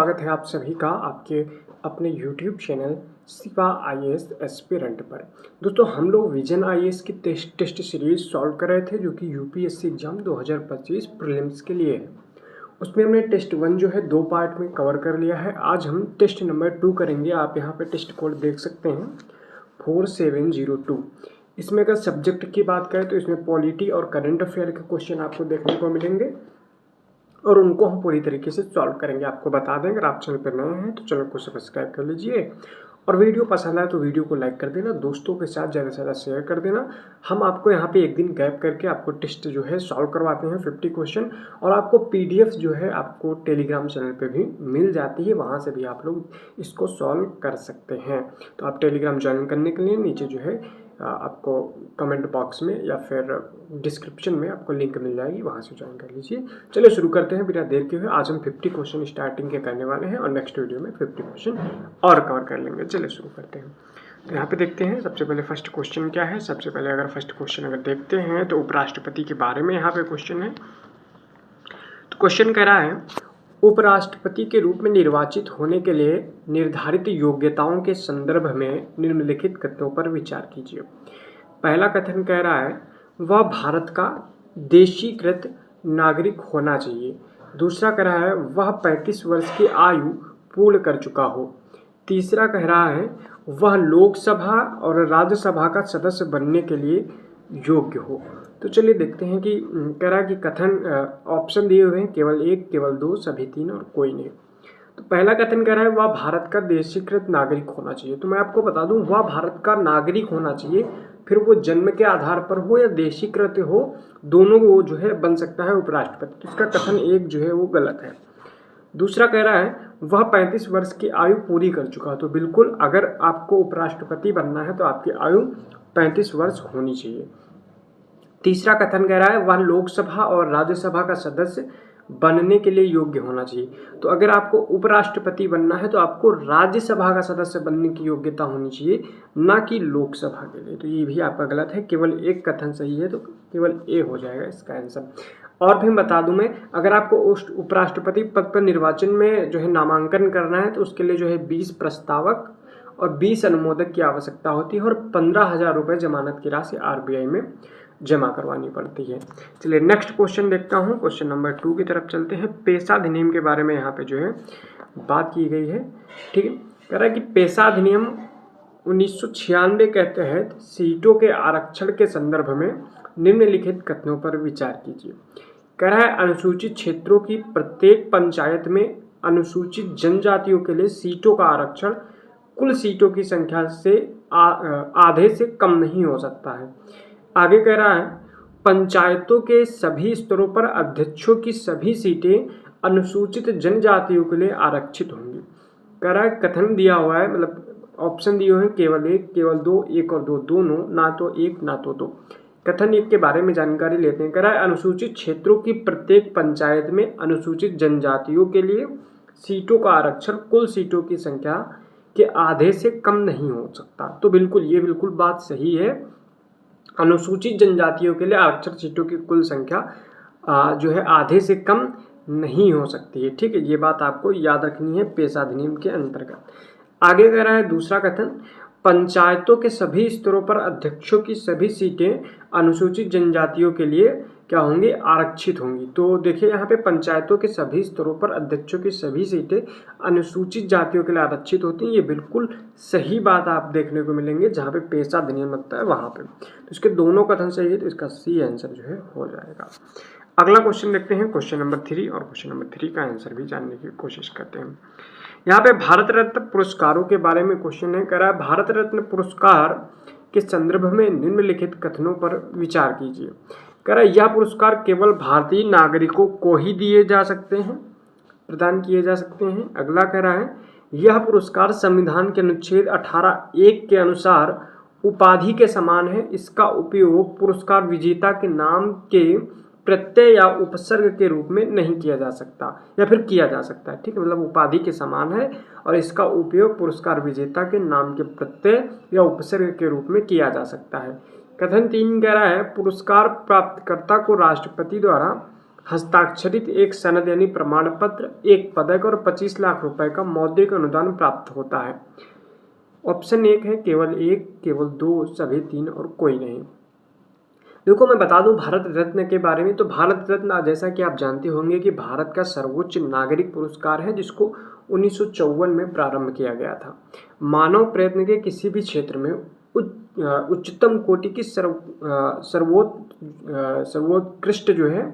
स्वागत है आप सभी का आपके अपने YouTube channel Shiva IAS aspirant पर। दोस्तों हम लोग विजन IAS की टेस्ट सीरीज सॉल्व कर रहे थे जो कि UPSC एग्जाम 2025 प्रीलिम्स के लिए है। उसमें हमने टेस्ट 1 जो है 2 पार्ट में कवर कर लिया है। आज हम टेस्ट नंबर 2 करेंगे। आप यहाँ पे टेस्ट कोड देख सकते हैं 4702। इसमें अगर सब्जेक्ट की बात करें तो इसमें पॉलिटी और करंट अफेयर के क्वेश्चन आपको देखने को मिलेंगे और उनको हम पूरी तरीके से सॉल्व करेंगे। आपको बता दें अगर आप चैनल पर नए हैं तो चैनल को सब्सक्राइब कर लीजिए और वीडियो पसंद आए तो वीडियो को लाइक कर देना, दोस्तों के साथ ज़्यादा से ज़्यादा शेयर कर देना। हम आपको यहाँ पे एक दिन गैप करके आपको टेस्ट जो है सॉल्व करवाते हैं 50 क्वेश्चन और आपको PDF जो है आपको टेलीग्राम चैनल पे भी मिल जाती है, वहाँ से भी आप लोग इसको सॉल्व कर सकते हैं। तो आप टेलीग्राम ज्वाइन करने के लिए नीचे जो है आपको कमेंट बॉक्स में या फिर डिस्क्रिप्शन में आपको लिंक मिल जाएगी, वहाँ से ज्वाइन कर लीजिए। चलिए शुरू करते हैं बिना देर के हुए। आज हम 50 क्वेश्चन स्टार्टिंग के करने वाले हैं और नेक्स्ट वीडियो में 50 क्वेश्चन और कवर कर लेंगे। चलिए शुरू करते हैं। तो यहाँ पे देखते हैं सबसे पहले फर्स्ट क्वेश्चन क्या है। सबसे पहले अगर फर्स्ट क्वेश्चन अगर देखते हैं तो उपराष्ट्रपति के बारे में यहाँ पे क्वेश्चन है। तो क्वेश्चन कह रहा है उपराष्ट्रपति के रूप में निर्वाचित होने के लिए निर्धारित योग्यताओं के संदर्भ में निम्नलिखित कथनों पर विचार कीजिए। पहला कथन कह रहा है वह भारत का देशीकृत नागरिक होना चाहिए। दूसरा कह रहा है वह 35 वर्ष की आयु पूर्ण कर चुका हो। तीसरा कह रहा है वह लोकसभा और राज्यसभा का सदस्य बनने के लिए योग्य हो। तो चलिए देखते हैं कि कह रहा है कि कथन ऑप्शन दिए हुए हैं केवल 1, केवल 2, सभी 3 और कोई नहीं। तो पहला कथन कह रहा है वह भारत का देशीकृत नागरिक होना चाहिए। तो मैं आपको बता दूं वह भारत का नागरिक होना चाहिए, फिर वो जन्म के आधार पर हो या देशीकृत हो, दोनों वो जो है बन सकता है उपराष्ट्रपति। तो इसका कथन 1 जो है वो गलत है। दूसरा कह रहा है वह 35 वर्ष की आयु पूरी कर चुका। तो बिल्कुल अगर आपको उपराष्ट्रपति बनना है तो आपकी आयु 35 वर्ष होनी चाहिए। तीसरा कथन कह रहा है वह लोकसभा और राज्यसभा का सदस्य बनने के लिए योग्य होना चाहिए। तो अगर आपको उपराष्ट्रपति बनना है तो आपको राज्यसभा का सदस्य बनने की योग्यता होनी चाहिए, ना कि लोकसभा के लिए। तो ये भी आपका गलत है, केवल एक कथन सही है, तो केवल ए हो जाएगा इसका आंसर। और भी बता दूं मैं, अगर आपको उपराष्ट्रपति पद पर निर्वाचन में जो है नामांकन करना है तो उसके लिए जो है 20 प्रस्तावक और 20 अनुमोदक की आवश्यकता होती है और 15,000 रुपये जमानत की राशि RBI में जमा करवानी पड़ती है। चलिए नेक्स्ट क्वेश्चन देखता हूँ। क्वेश्चन नंबर 2 की तरफ चलते हैं। पेशा अधिनियम के बारे में यहाँ पे जो है बात की गई है। ठीक है, कह रहा है कि पेशा अधिनियम 1996 के तहत सीटों के आरक्षण के संदर्भ में निम्नलिखित कथनों पर विचार कीजिए। कह रहा है अनुसूचित क्षेत्रों की प्रत्येक पंचायत में अनुसूचित जनजातियों के लिए सीटों का आरक्षण कुल सीटों की संख्या से आधे से कम नहीं हो सकता है। आगे कह रहा है पंचायतों के सभी स्तरों पर अध्यक्षों की सभी सीटें अनुसूचित जनजातियों के लिए आरक्षित होंगी। कह रहा है कथन दिया हुआ है, मतलब ऑप्शन दिए हुए हैं केवल 1, केवल 2, 1 और 2 दोनों, ना तो 1 ना तो 2। कथन 1 के बारे में जानकारी लेते हैं। कह रहा है अनुसूचित क्षेत्रों की प्रत्येक पंचायत में अनुसूचित जनजातियों के लिए सीटों का आरक्षण कुल सीटों की संख्या के आधे से कम नहीं हो सकता। तो बिल्कुल ये बिल्कुल बात सही है। अनुसूचित जनजातियों के लिए आरक्षित सीटों की कुल संख्या जो है आधे से कम नहीं हो सकती है। ठीक है, ये बात आपको याद रखनी है पेशा अधिनियम के अंतर्गत। आगे कह रहा है दूसरा कथन पंचायतों के सभी स्तरों पर अध्यक्षों की सभी सीटें अनुसूचित जनजातियों के लिए क्या होंगी, आरक्षित होंगी। तो देखिए यहाँ पे पंचायतों के सभी स्तरों पर अध्यक्षों की सभी सीटें अनुसूचित जातियों के लिए आरक्षित होती हैं। ये बिल्कुल सही बात आप देखने को मिलेंगे जहाँ पे पेशा अधिनियम लगता है वहाँ पे। तो इसके दोनों कथन सही है, तो इसका सी आंसर जो है हो जाएगा। अगला क्वेश्चन देखते हैं, क्वेश्चन नंबर 3, और क्वेश्चन नंबर 3 का आंसर भी जानने की कोशिश करते हैं। यहाँ पे भारत रत्न पुरस्कारों के बारे में क्वेश्चन है। कह रहा है भारत रत्न पुरस्कार के संदर्भ में निम्नलिखित कथनों पर विचार कीजिए। कह रहा है यह पुरस्कार केवल भारतीय नागरिकों को ही दिए जा सकते हैं, प्रदान किए जा सकते हैं। अगला कह रहा है यह पुरस्कार संविधान के अनुच्छेद 18(1) के अनुसार उपाधि के समान है। इसका उपयोग पुरस्कार विजेता के नाम के प्रत्यय या उपसर्ग के रूप में नहीं किया जा सकता, या फिर किया जा सकता है। ठीक है, मतलब उपाधि के समान है और इसका उपयोग पुरस्कार विजेता के नाम के प्रत्यय या उपसर्ग के रूप में किया जा सकता है। कथन 3 कह रहा है पुरस्कार प्राप्तकर्ता को राष्ट्रपति द्वारा हस्ताक्षरित एक सनद यानी प्रमाण पत्र, एक पदक और 25 लाख रुपए का मौद्रिक अनुदान प्राप्त होता है। ऑप्शन 1 है केवल 1, केवल 2, सभी 3 और कोई नहीं। देखो मैं बता दूं भारत रत्न के बारे में, तो भारत रत्न जैसा कि आप जानते होंगे कि भारत का सर्वोच्च नागरिक पुरस्कार है, जिसको 1954 में प्रारंभ किया गया था। मानव प्रयत्न के किसी भी क्षेत्र में उच्चतम कोटि की सर्वोत्कृष्ट जो है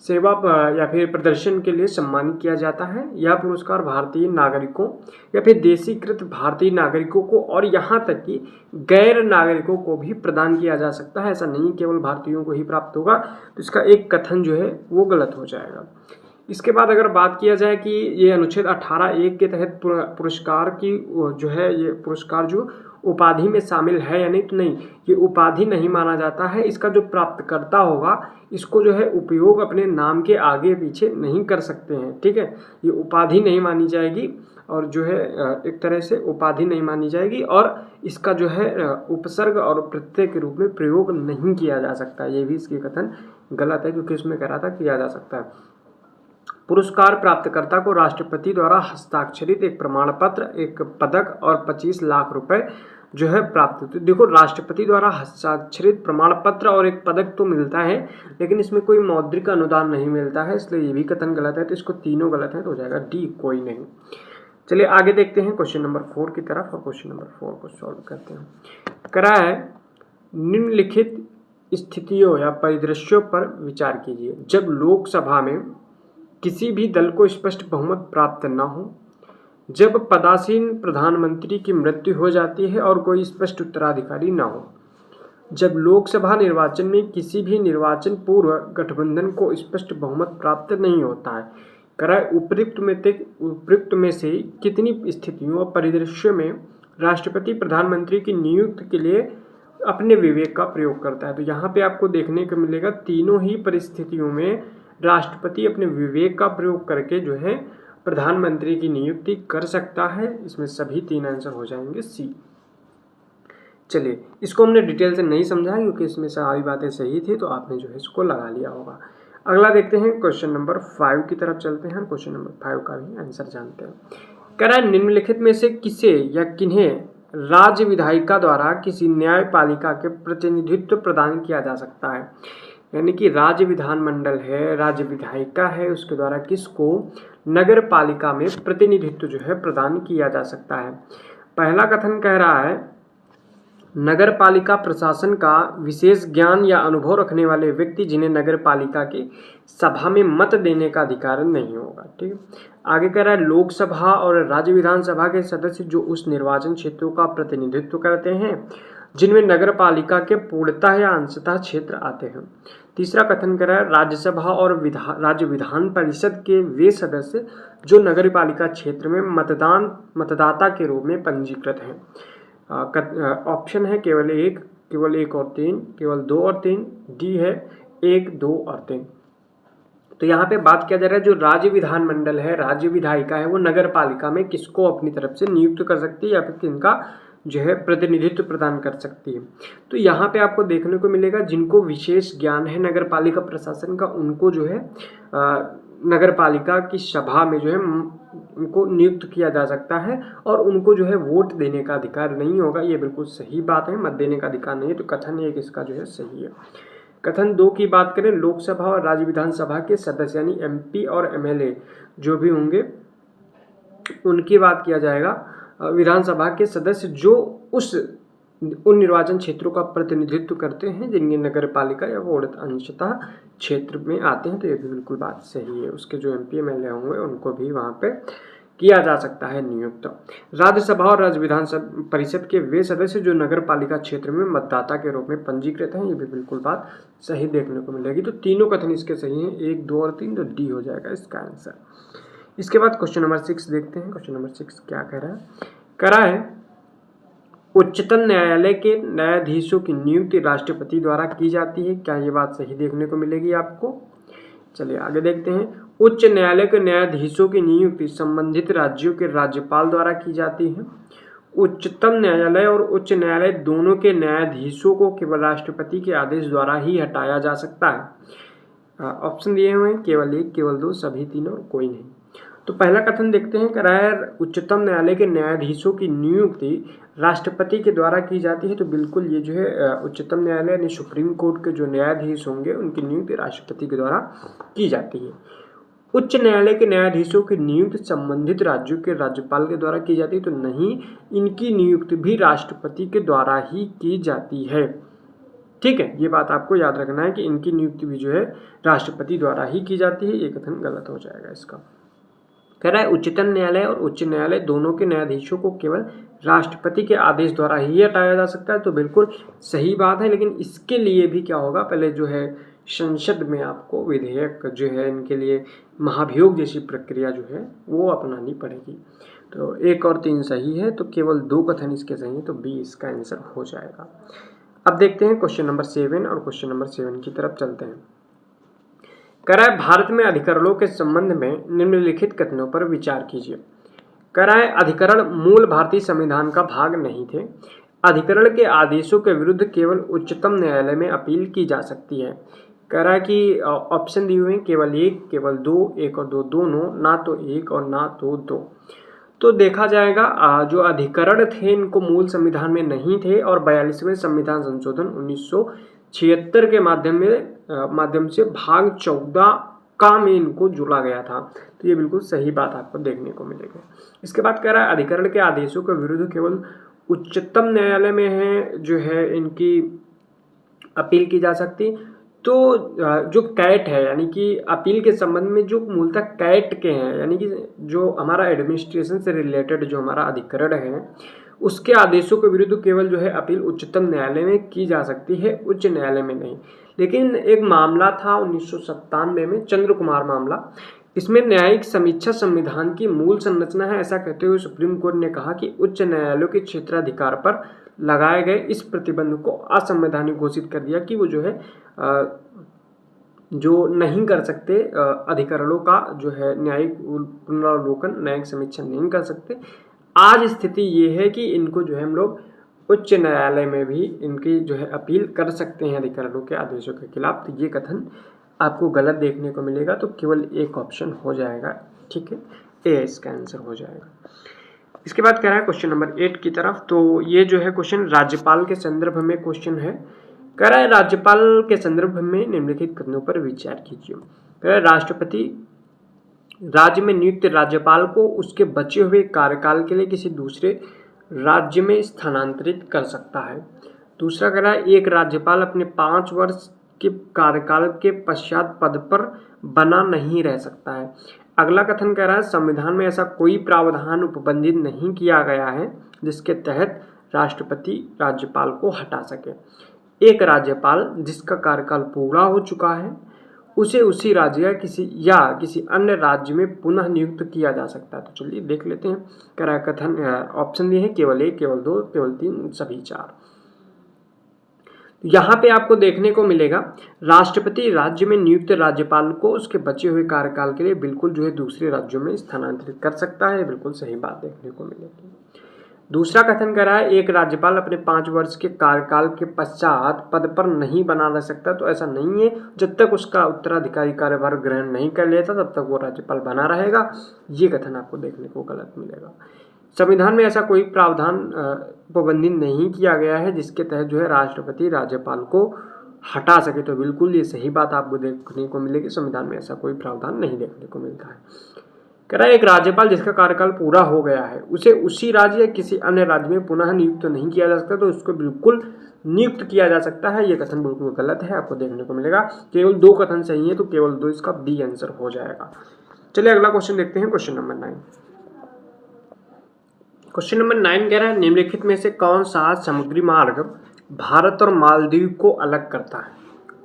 सेवा या फिर प्रदर्शन के लिए सम्मानित किया जाता है। यह पुरस्कार भारतीय नागरिकों या फिर देशीकृत भारतीय नागरिकों को और यहाँ तक कि गैर नागरिकों को भी प्रदान किया जा सकता है। ऐसा नहीं केवल भारतीयों को ही प्राप्त होगा, तो इसका एक कथन जो है वो गलत हो जाएगा। इसके बाद अगर बात किया जाए कि ये अनुच्छेद 18(1) के तहत पुरस्कार की जो है ये पुरस्कार जो उपाधि में शामिल है या नहीं, तो नहीं, ये उपाधि नहीं माना जाता है। इसका जो प्राप्तकर्ता होगा इसको जो है उपयोग अपने नाम के आगे पीछे नहीं कर सकते हैं, ठीक है। ये उपाधि नहीं मानी जाएगी और जो है एक तरह से उपाधि नहीं मानी जाएगी और इसका जो है उपसर्ग और प्रत्यय के रूप में प्रयोग नहीं किया जा सकता। ये भी इसकी कथन गलत है, क्योंकि इसमें कह रहा था किया जा सकता है। पुरस्कार प्राप्तकर्ता को राष्ट्रपति द्वारा हस्ताक्षरित एक प्रमाण पत्र, एक पदक और 25 लाख रुपए जो है प्राप्त होते। देखो राष्ट्रपति द्वारा हस्ताक्षरित प्रमाण पत्र और एक पदक तो मिलता है, लेकिन इसमें कोई मौद्रिक अनुदान नहीं मिलता है, इसलिए ये भी कथन गलत है। तो इसको तीनों गलत है, तो हो जाएगा डी, कोई नहीं। चलिए आगे देखते हैं क्वेश्चन नंबर 4 की तरफ, और क्वेश्चन नंबर 4 को सॉल्व करते हैं। करा है निम्नलिखित स्थितियों या परिदृश्यों पर विचार कीजिए। जब लोकसभा में किसी भी दल को स्पष्ट बहुमत प्राप्त न हो, जब पदासीन प्रधानमंत्री की मृत्यु हो जाती है और कोई स्पष्ट उत्तराधिकारी न हो, जब लोकसभा निर्वाचन में किसी भी निर्वाचन पूर्व गठबंधन को स्पष्ट बहुमत प्राप्त नहीं होता है। कराए उपयुक्त में से कितनी स्थितियों और परिदृश्यों में राष्ट्रपति प्रधानमंत्री की नियुक्ति के लिए अपने विवेक का प्रयोग करता है। तो यहाँ पे आपको देखने को मिलेगा तीनों ही परिस्थितियों में राष्ट्रपति अपने विवेक का प्रयोग करके जो है प्रधानमंत्री की नियुक्ति कर सकता है। इसमें सभी 3 आंसर हो जाएंगे सी। चलिए इसको हमने डिटेल से नहीं समझा क्योंकि इसमें सारी बातें सही थी, तो आपने जो है इसको लगा लिया होगा। अगला देखते हैं क्वेश्चन नंबर 5 की तरफ चलते हैं। क्वेश्चन नंबर 5 का भी आंसर जानते हैं। कह रहा है निम्नलिखित में से किसे या किन्हें राज्य विधायिका द्वारा किसी न्यायपालिका के प्रतिनिधित्व प्रदान किया जा सकता है। यानी कि राज्य विधानमंडल है, राज्य विधायिका है, उसके द्वारा किसको नगर पालिका में प्रतिनिधित्व जो है प्रदान किया जा सकता है। पहला कथन कह रहा है नगर पालिका प्रशासन का विशेष ज्ञान या अनुभव रखने वाले व्यक्ति जिन्हें नगर पालिका की सभा में मत देने का अधिकार नहीं होगा। ठीक है, आगे कह रहा है लोकसभा और राज्य विधानसभा के सदस्य जो उस निर्वाचन क्षेत्रों का प्रतिनिधित्व करते हैं जिनमें नगर पालिका के पूर्णतः या अंशतः क्षेत्र आते हैं। तीसरा कथन कर रहा है राज्यसभा और राज्य विधान परिषद के वे सदस्य जो नगर पालिका क्षेत्र में मतदाता के रूप में पंजीकृत हैं। ऑप्शन है केवल 1 और 3, केवल 2 और 3, डी है 1, 2 और 3। तो यहाँ पे बात किया जा रहा है जो राज्य विधानमंडल है, राज्य विधायिका है, वो नगर पालिका में किसको अपनी तरफ से नियुक्त कर सकती है या फिर किनका जो है प्रतिनिधित्व प्रदान कर सकती है। तो यहाँ पे आपको देखने को मिलेगा जिनको विशेष ज्ञान है नगर पालिका प्रशासन का, उनको जो है नगर पालिका की सभा में जो है उनको नियुक्त किया जा सकता है और उनको जो है वोट देने का अधिकार नहीं होगा। ये बिल्कुल सही बात है, मत देने का अधिकार नहीं है। तो कथन 1 इसका जो है सही है। कथन 2 की बात करें लोकसभा और राज्य विधानसभा के सदस्य यानी MP और MLA जो भी होंगे उनकी बात किया जाएगा। विधानसभा के सदस्य जो उन निर्वाचन क्षेत्रों का प्रतिनिधित्व करते हैं जिनकी नगर पालिका या वार्ड अंशतः क्षेत्र में आते हैं, तो ये भी बिल्कुल बात सही है। उसके जो MP MLA होंगे उनको भी वहाँ पे किया जा सकता है नियुक्त। राज्यसभा और राज्य विधान परिषद के वे सदस्य जो नगर पालिका क्षेत्र में मतदाता के रूप में पंजीकृत हैं, ये भी बिल्कुल बात सही देखने को मिलेगी। तो तीनों कथन इसके सही हैं, 1, 2 और 3, तो डी हो जाएगा इसका आंसर। इसके बाद क्वेश्चन नंबर 6 देखते हैं। क्वेश्चन नंबर 6 क्या कह रहा है? कह रहा है उच्चतम न्यायालय के न्यायाधीशों की नियुक्ति राष्ट्रपति द्वारा की जाती है। क्या ये बात सही देखने को मिलेगी आपको? चलिए आगे देखते हैं। उच्च न्यायालय के न्यायाधीशों की नियुक्ति संबंधित राज्यों के राज्यपाल द्वारा की जाती है। उच्चतम न्यायालय और उच्च न्यायालय दोनों के न्यायाधीशों को केवल राष्ट्रपति के आदेश द्वारा ही हटाया जा सकता है। ऑप्शन दिए हुए हैं, केवल एक, केवल दो, सभी तीन और कोई नहीं। तो पहला कथन देखते हैं, करार उच्चतम न्यायालय के न्यायाधीशों की नियुक्ति राष्ट्रपति के द्वारा की जाती है। तो बिल्कुल ये जो है उच्चतम न्यायालय यानी सुप्रीम कोर्ट के जो न्यायाधीश होंगे उनकी नियुक्ति राष्ट्रपति के द्वारा की जाती है। उच्च न्यायालय के न्यायाधीशों की नियुक्ति संबंधित राज्यों के राज्यपाल के द्वारा की जाती है। तो नहीं, इनकी नियुक्ति भी राष्ट्रपति के द्वारा ही की जाती है। ठीक है, ये बात आपको याद रखना है कि इनकी नियुक्ति भी जो है राष्ट्रपति द्वारा ही की जाती है। ये कथन गलत हो जाएगा इसका। कह रहा है उच्चतम न्यायालय और उच्च न्यायालय दोनों के न्यायाधीशों को केवल राष्ट्रपति के आदेश द्वारा ही हटाया जा सकता है। तो बिल्कुल सही बात है, लेकिन इसके लिए भी क्या होगा, पहले जो है संसद में आपको विधेयक जो है इनके लिए महाभियोग जैसी प्रक्रिया जो है वो अपनानी पड़ेगी। तो 1 और 3 सही है, तो केवल 2 कथन इसके सही है, तो बी इसका आंसर हो जाएगा। अब देखते हैं क्वेश्चन नंबर 7 और क्वेश्चन नंबर 7 की तरफ चलते हैं। कह रहा है भारत में अधिकरणों के संबंध में निम्नलिखित कथनों पर विचार कीजिए। कह रहा है अधिकरण मूल भारतीय संविधान का भाग नहीं थे। अधिकरण के आदेशों के विरुद्ध केवल उच्चतम न्यायालय में अपील की जा सकती है। कह रहा है कि ऑप्शन दिए हुए हैं, केवल एक, केवल दो, एक और दो दोनों, ना तो एक और ना तो दो। तो देखा जाएगा जो अधिकरण थे इनको मूल संविधान में नहीं थे और 42वें संविधान संशोधन 1976 के माध्यम से भाग 14 का में इनको जोड़ा गया था। तो ये बिल्कुल सही बात आपको देखने को मिलेगी। इसके बाद कह रहा है अधिकरण के आदेशों के विरुद्ध केवल उच्चतम न्यायालय में है जो है इनकी अपील की जा सकती। तो जो कैट है यानी कि अपील के संबंध में जो मूलतः कैट के हैं यानी कि जो हमारा एडमिनिस्ट्रेशन से रिलेटेड जो हमारा अधिकरण है उसके आदेशों के विरुद्ध केवल जो है अपील उच्चतम न्यायालय में की जा सकती है, उच्च न्यायालय में नहीं। लेकिन एक मामला था 1997 में, चंद्र कुमार मामला। इसमें न्यायिक समीक्षा संविधान की मूल संरचना है, ऐसा कहते हुए सुप्रीम कोर्ट ने कहा कि उच्च न्यायालयों के क्षेत्राधिकार पर लगाए गए इस प्रतिबंध को असंवैधानिक घोषित कर दिया कि वो जो है जो नहीं कर सकते, अधिकरणों का जो है न्यायिक पुनरावलोकन, न्यायिक समीक्षा नहीं कर सकते। आज स्थिति ये है कि इनको जो है हम लोग उच्च न्यायालय में भी इनकी जो है अपील कर सकते हैं अधिकरणों के आदेशों के खिलाफ। तो ये कथन आपको गलत देखने को मिलेगा, तो केवल एक ऑप्शन हो जाएगा। ठीक है, ए इसका आंसर हो जाएगा। इसके बाद कह रहा है क्वेश्चन नंबर 8 की तरफ। तो ये जो है क्वेश्चन राज्यपाल के संदर्भ में क्वेश्चन है। कह रहा है राज्यपाल के संदर्भ में निम्नलिखित कथनों पर विचार कीजिए। कह रहा है राष्ट्रपति राज्य में नियुक्त राज्यपाल को उसके बचे हुए कार्यकाल के लिए किसी दूसरे राज्य में स्थानांतरित कर सकता है। दूसरा कह रहा है एक राज्यपाल अपने 5 वर्ष के कार्यकाल के पश्चात पद पर बना नहीं रह सकता है। अगला कथन कह रहा है संविधान में ऐसा कोई प्रावधान उपबंधित नहीं किया गया है जिसके तहत राष्ट्रपति राज्यपाल को हटा सके। एक राज्यपाल जिसका कार्यकाल पूरा हो चुका है उसे उसी राज्य या किसी अन्य राज्य में पुनः नियुक्त किया जा सकता है। तो चलिए देख लेते हैं। कह रहा है कथन ऑप्शन दिए हैं, केवल एक, केवल दो, केवल तीन, सभी 4। यहाँ पे आपको देखने को मिलेगा राष्ट्रपति राज्य में नियुक्त राज्यपाल को उसके बचे हुए कार्यकाल के लिए बिल्कुल जो है दूसरे राज्यों में स्थानांतरित कर सकता है। बिल्कुल सही बात देखने को मिलेगी। दूसरा कथन कर रहा है एक राज्यपाल अपने 5 वर्ष के कार्यकाल के पश्चात पद पर नहीं बना रह सकता। तो ऐसा नहीं है, जब तक उसका उत्तराधिकारी कार्यभार ग्रहण नहीं कर लेता तब तक वो राज्यपाल बना रहेगा। ये कथन आपको देखने को गलत मिलेगा। संविधान में ऐसा कोई प्रावधान पाबंदी नहीं किया गया है जिसके तहत जो है राष्ट्रपति राज्यपाल को हटा सके। तो बिल्कुल ये सही बात आपको देखने को मिलेगी, संविधान में ऐसा कोई प्रावधान नहीं देखने को मिलता है। कह रहा है एक राज्यपाल जिसका कार्यकाल पूरा हो गया है उसे उसी राज्य या किसी अन्य राज्य में पुनः नियुक्त नहीं किया जा सकता। तो उसको बिल्कुल नियुक्त किया जा सकता है। ये कथन बिल्कुल गलत है, आपको देखने को मिलेगा। केवल 2 कथन सही है, तो केवल 2 इसका बी आंसर हो जाएगा। चलिए अगला क्वेश्चन देखते हैं, क्वेश्चन नंबर 9। क्वेश्चन नंबर 9 कह रहा है निम्नलिखित में से कौन सा समुद्री मार्ग भारत और मालदीव को अलग करता है?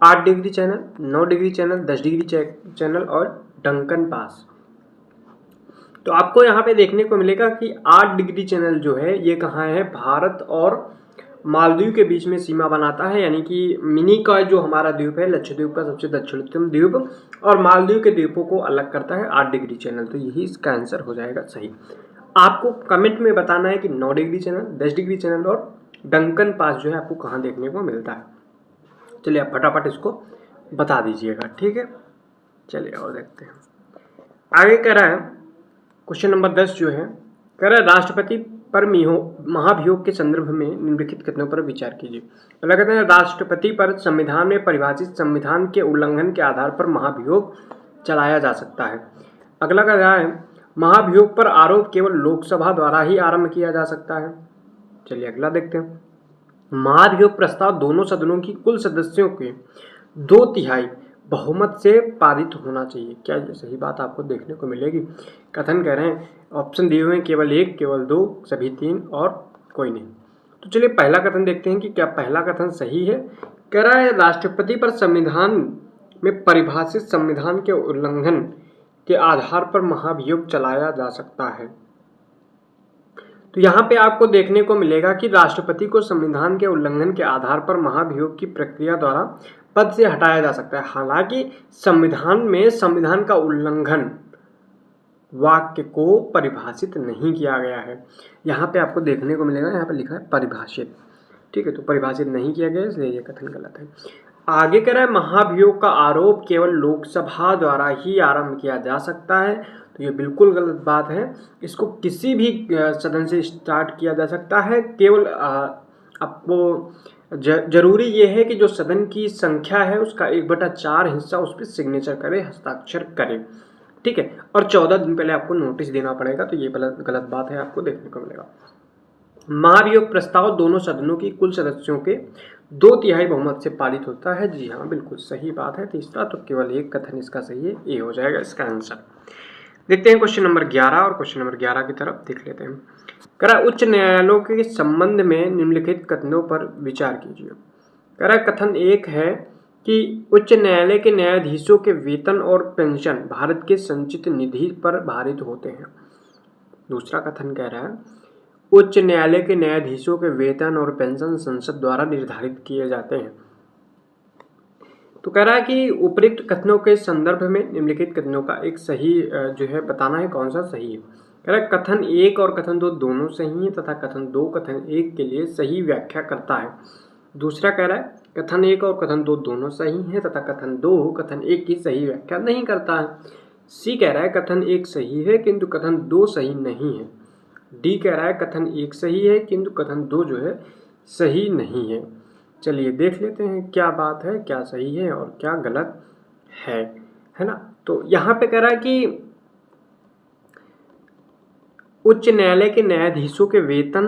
8 degree channel, 9 degree channel, 10 degree channel और डंकन पास। तो आपको यहाँ पे देखने को मिलेगा कि 8 डिग्री चैनल जो है ये कहाँ है, भारत और मालदीव के बीच में सीमा बनाता है। यानी कि मिनिकॉय जो हमारा द्वीप है, लक्षद्वीप का सबसे दक्षिणतम द्वीप, और मालदीव के द्वीपों को अलग करता है 8 डिग्री चैनल। तो यही इसका आंसर हो जाएगा सही। आपको कमेंट में बताना है कि 9 डिग्री चैनल, 10 डिग्री चैनल और डंकन पास जो है आपको कहाँ देखने को मिलता है। चलिए आप फटाफट इसको बता दीजिएगा, ठीक है। चलिए और देखते हैं आगे। कह रहा है क्वेश्चन नंबर 10 जो है, कह रहा है राष्ट्रपति पर महाभियोग के संदर्भ में निम्नलिखित कथनों पर विचार कीजिए। पहला कहते हैं राष्ट्रपति पर संविधान में परिभाषित संविधान के उल्लंघन के आधार पर महाभियोग चलाया जा सकता है। अगला कह रहा है महाभियोग पर आरोप केवल लोकसभा द्वारा ही आरंभ किया जा सकता है। चलिए अगला देखते हैं। महाभियोग प्रस्ताव दोनों सदनों की कुल सदस्यों के 2/3 बहुमत से पारित होना चाहिए। क्या ये सही बात आपको देखने को मिलेगी? कथन कह रहे हैं, ऑप्शन दिए हुए हैं केवल 1, केवल 2, सभी 3 और कोई नहीं। तो चलिए पहला कथन देखते हैं कि क्या पहला कथन सही है। कह रहा है राष्ट्रपति पर संविधान में परिभाषित संविधान के उल्लंघन के आधार पर महाभियोग चलाया जा सकता है। तो यहाँ पे आपको देखने को मिलेगा कि राष्ट्रपति को संविधान के उल्लंघन के आधार पर महाभियोग की प्रक्रिया द्वारा पद से हटाया जा सकता है। हालांकि संविधान में संविधान का उल्लंघन वाक्य को परिभाषित नहीं किया गया है। यहाँ पे आपको देखने को मिलेगा, यहाँ पे लिखा है परिभाषित, ठीक है। तो परिभाषित नहीं किया गया इसलिए ये कथन गलत है। आगे कह रहा है महाभियोग का आरोप केवल लोकसभा द्वारा ही आरंभ किया जा सकता है। तो ये बिल्कुल गलत बात है। इसको किसी भी सदन से स्टार्ट किया जा सकता है। केवल आपको जरूरी ये है कि जो सदन की संख्या है उसका 1/4 हिस्सा उस पर सिग्नेचर करे, हस्ताक्षर करे, ठीक है। और 14 दिन पहले आपको नोटिस देना पड़ेगा। तो ये गलत बात है, आपको देखने को मिलेगा। महाभियोग प्रस्ताव दोनों सदनों की कुल सदस्यों के 2/3 बहुमत से पारित होता है। जी हाँ, बिल्कुल सही बात है। तीसरा तो केवल एक कथन इसका सही है, ए हो जाएगा इसका आंसर। देखते हैं क्वेश्चन नंबर 11 और क्वेश्चन नंबर 11 की तरफ देख लेते हैं। कह रहा है उच्च न्यायालयों के संबंध में निम्नलिखित कथनों पर विचार कीजिए। कह रहा है कथन 1 है कि उच्च न्यायालय के न्यायाधीशों के वेतन और पेंशन भारत के संचित निधि पर भारित होते हैं। दूसरा कथन कह रहा है उच्च न्यायालय के न्यायाधीशों के वेतन और पेंशन संसद द्वारा निर्धारित किए जाते हैं। तो कह रहा है कि उपयुक्त कथनों के संदर्भ में निम्नलिखित कथनों का एक सही जो है बताना है कौन सा सही है। कह रहा है कथन 1 और कथन 2 दोनों सही हैं तथा कथन 2 कथन 1 के लिए सही व्याख्या करता है। दूसरा कह रहा है कथन 1 और कथन 2 दोनों सही हैं तथा कथन 2 कथन 1 की सही व्याख्या नहीं करता है। सी कह रहा है कथन 1 सही है किंतु कथन 2 सही नहीं है। डी कह रहा है कथन 1 सही है किंतु कथन 2 जो है सही नहीं है। चलिए देख लेते हैं क्या बात है, क्या सही है और क्या गलत है ना। तो यहाँ पे कह रहा है कि उच्च न्यायालय के न्यायाधीशों के वेतन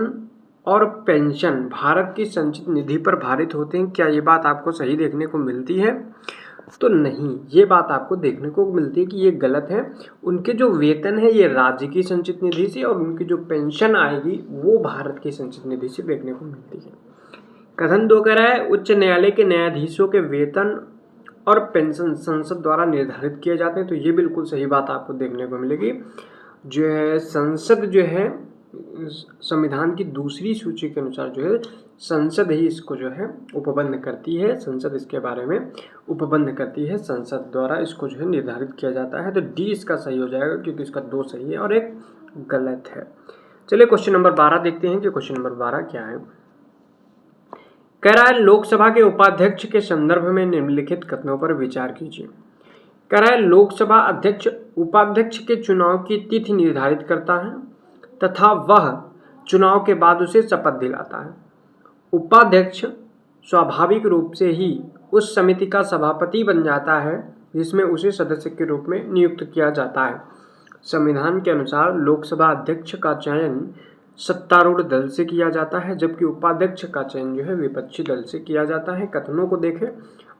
और पेंशन भारत की संचित निधि पर भारित होते हैं। क्या ये बात आपको सही देखने को मिलती है? तो नहीं, ये बात आपको देखने को मिलती है कि ये गलत है। उनके जो वेतन है ये राज्य की संचित निधि से और उनकी जो पेंशन आएगी वो भारत की संचित निधि से देखने को मिलती है। कथन 2 कह रहा है उच्च न्यायालय के न्यायाधीशों के वेतन और पेंशन संसद द्वारा निर्धारित किए जाते हैं। तो ये बिल्कुल सही बात आपको देखने को मिलेगी। जो है संसद जो है संविधान की दूसरी सूची के अनुसार जो है संसद ही इसको जो है उपबंध करती है। संसद इसके बारे में उपबंध करती है, संसद द्वारा इसको जो है निर्धारित किया जाता है। तो डी इसका सही हो जाएगा क्योंकि इसका 2 सही है और एक गलत है। चलिए क्वेश्चन नंबर 12 देखते हैं कि क्वेश्चन नंबर 12 क्या है। कह रहा है लोकसभा के उपाध्यक्ष के संदर्भ में निम्नलिखित कथनों पर विचार कीजिए। कह रहा है लोकसभा अध्यक्ष उपाध्यक्ष के चुनाव की तिथि निर्धारित करता है तथा वह चुनाव के बाद उसे शपथ दिलाता है। उपाध्यक्ष स्वाभाविक रूप से ही उस समिति का सभापति बन जाता है जिसमें उसे सदस्य के रूप में नियुक्त किया जाता है। संविधान के अनुसार लोकसभा अध्यक्ष का चयन सत्तारूढ़ दल से किया जाता है जबकि उपाध्यक्ष का चयन जो है विपक्षी दल से किया जाता है। कथनों को देखें,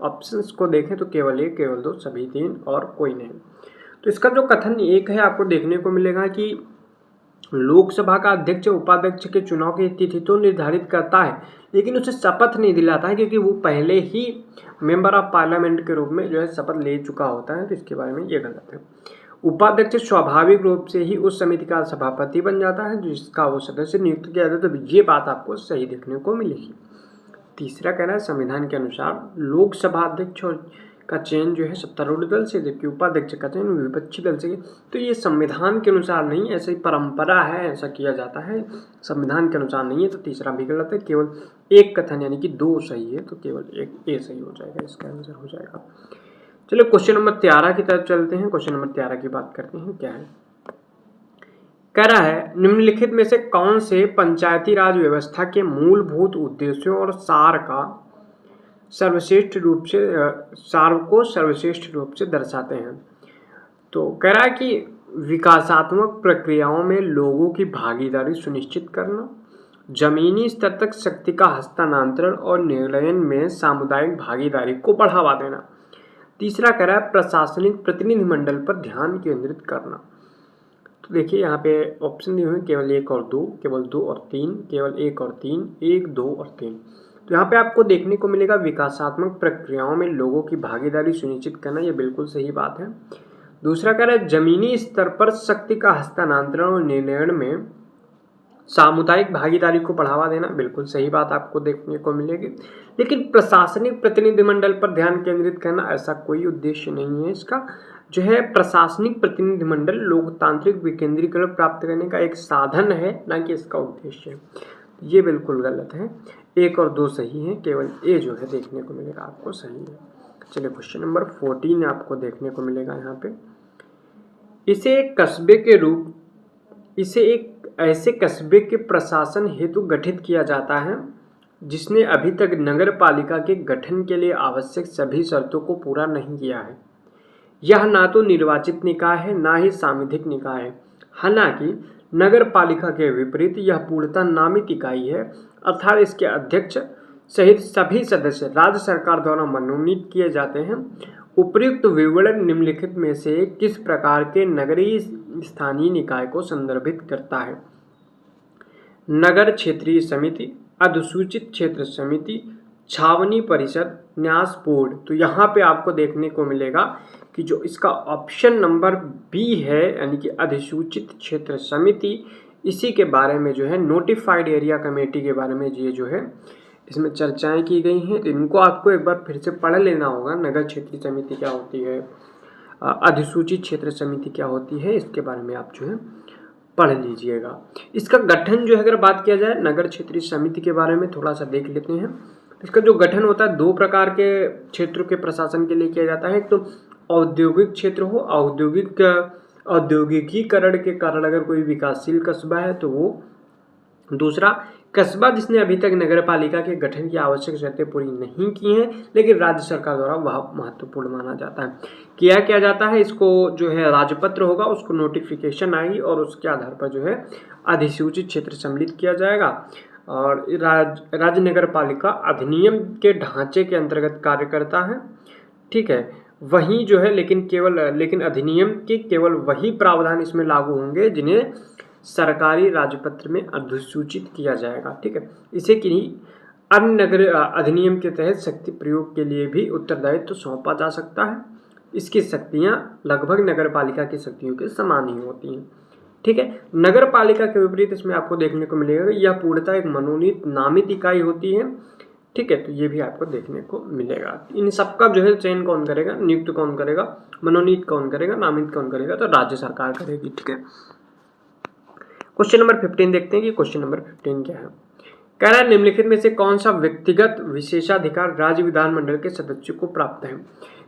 ऑप्शंस को देखें तो केवल 1, केवल 2, सभी 3 और कोई नहीं। तो इसका जो कथन 1 है आपको देखने को मिलेगा कि लोकसभा का अध्यक्ष उपाध्यक्ष के चुनाव की तिथि तो निर्धारित करता है लेकिन उसे शपथ नहीं दिलाता है क्योंकि वो पहले ही मेंबर ऑफ पार्लियामेंट के रूप में जो है शपथ ले चुका होता है। तो इसके बारे में ये गलत है। उपाध्यक्ष स्वाभाविक रूप से ही उस समिति का सभापति बन जाता है जिसका वो सदस्य नियुक्त किया जाता है। तो ये बात आपको सही देखने को मिलेगी। तीसरा कहना है संविधान के अनुसार लोकसभा अध्यक्ष का चयन जो है सत्तारूढ़ दल से, जबकि उपाध्यक्ष का चयन विपक्षी दल से। तो ये संविधान के अनुसार नहीं, ऐसी परंपरा है, ऐसा किया जाता है, संविधान के अनुसार नहीं है। तो तीसरा भी गलत है, केवल एक कथन यानी कि 2 सही है, तो केवल एक ए सही हो जाएगा, इसका आंसर हो जाएगा। चलिए क्वेश्चन नंबर 13 की तरफ चलते हैं। क्वेश्चन नंबर 13 की बात करते हैं, क्या है, कह रहा है निम्नलिखित में से कौन से पंचायती राज व्यवस्था के मूलभूत उद्देश्यों और सार को सर्वश्रेष्ठ रूप से दर्शाते हैं। तो कह रहा है कि विकासात्मक प्रक्रियाओं में लोगों की भागीदारी सुनिश्चित करना, जमीनी स्तर तक शक्ति का हस्तांतरण और निर्णय में सामुदायिक भागीदारी को बढ़ावा देना। तीसरा कह रहा है प्रशासनिक प्रतिनिधिमंडल पर ध्यान केंद्रित करना। तो देखिए यहाँ पे ऑप्शन दिए हुए हैं केवल 1 और 2, केवल 2 और 3, केवल 1 और 3, 1, 2 और 3। तो यहाँ पे आपको देखने को मिलेगा विकासात्मक प्रक्रियाओं में लोगों की भागीदारी सुनिश्चित करना, ये बिल्कुल सही बात है। दूसरा कह रहा है जमीनी स्तर पर शक्ति का हस्तांतरण और निर्णय में सामुदायिक भागीदारी को बढ़ावा देना, बिल्कुल सही बात आपको देखने को मिलेगी। लेकिन प्रशासनिक प्रतिनिधिमंडल पर ध्यान केंद्रित करना, ऐसा कोई उद्देश्य नहीं है इसका। जो है प्रशासनिक प्रतिनिधिमंडल लोकतांत्रिक विकेंद्रीकरण प्राप्त करने का एक साधन है, ना कि इसका उद्देश्य है। ये बिल्कुल गलत है, 1 और 2 सही है, केवल ए जो है देखने को मिलेगा आपको सही है। चलिए क्वेश्चन नंबर 14 आपको देखने को मिलेगा यहाँ पे, इसे एक ऐसे कस्बे के प्रशासन हेतु गठित किया जाता है जिसने अभी तक नगर पालिका के गठन के लिए आवश्यक सभी शर्तों को पूरा नहीं किया है। यह ना तो निर्वाचित निकाय है, ना ही सांविधिक निकाय है। हालांकि नगर पालिका के विपरीत यह पूर्णतः नामित इकाई है, अर्थात इसके अध्यक्ष सहित सभी सदस्य राज्य सरकार द्वारा मनोनीत किए जाते हैं। उपर्युक्त विवरण निम्नलिखित में से किस प्रकार के नगरीय स्थानीय निकाय को संदर्भित करता है? नगर क्षेत्रीय समिति, अधिसूचित क्षेत्र समिति, छावनी परिषद, न्यास बोर्ड। तो यहाँ पे आपको देखने को मिलेगा कि जो इसका ऑप्शन नंबर बी है यानी कि अधिसूचित क्षेत्र समिति, इसी के बारे में जो है नोटिफाइड एरिया कमेटी के बारे में ये जो है इसमें चर्चाएं की गई हैं। तो इनको आपको एक बार फिर से पढ़ लेना होगा, नगर क्षेत्रीय समिति क्या होती है, अधिसूचित क्षेत्र समिति क्या होती है, इसके बारे में आप जो है पढ़ लीजिएगा। इसका गठन जो है अगर बात किया जाए नगर क्षेत्रीय समिति के बारे में थोड़ा सा देख लेते हैं। इसका जो गठन होता है 2 प्रकार के क्षेत्रों के प्रशासन के लिए किया जाता है। एक तो औद्योगिक क्षेत्र हो, औद्योगिकीकरण के कारण अगर कोई विकासशील कस्बा है तो वो। दूसरा कस्बा जिसने अभी तक नगर पालिका के गठन की आवश्यक शर्तें पूरी नहीं की हैं लेकिन राज्य सरकार द्वारा वह महत्वपूर्ण माना जाता है। क्या जाता है, इसको जो है राजपत्र होगा, उसको नोटिफिकेशन आएगी और उसके आधार पर जो है अधिसूचित क्षेत्र सम्मिलित किया जाएगा और राज्य नगर पालिका अधिनियम के ढांचे के अंतर्गत कार्य करता है। ठीक है, वही जो है लेकिन अधिनियम के केवल वही प्रावधान इसमें लागू होंगे जिन्हें सरकारी राजपत्र में अधिसूचित किया जाएगा। ठीक है, इसे किन्हीं अन्य नगर अधिनियम के तहत शक्ति प्रयोग के लिए भी उत्तरदायित्व तो सौंपा जा सकता है। इसकी शक्तियां लगभग नगर पालिका की शक्तियों के समान ही होती हैं। ठीक है, नगर पालिका के विपरीत इसमें आपको देखने को मिलेगा यह पूर्णतः एक मनोनीत नामित इकाई होती है। ठीक है, तो ये भी आपको देखने को मिलेगा। इन सबका जो है चयन कौन करेगा, नियुक्त कौन करेगा, मनोनीत कौन करेगा, नामित कौन करेगा, तो राज्य सरकार करेगी। ठीक है, क्वेश्चन नंबर 15 देखते हैं कि क्वेश्चन नंबर 15 क्या है। कह रहा है निम्नलिखित में से कौन सा व्यक्तिगत विशेषाधिकार राज्य विधानमंडल के सदस्य को प्राप्त है।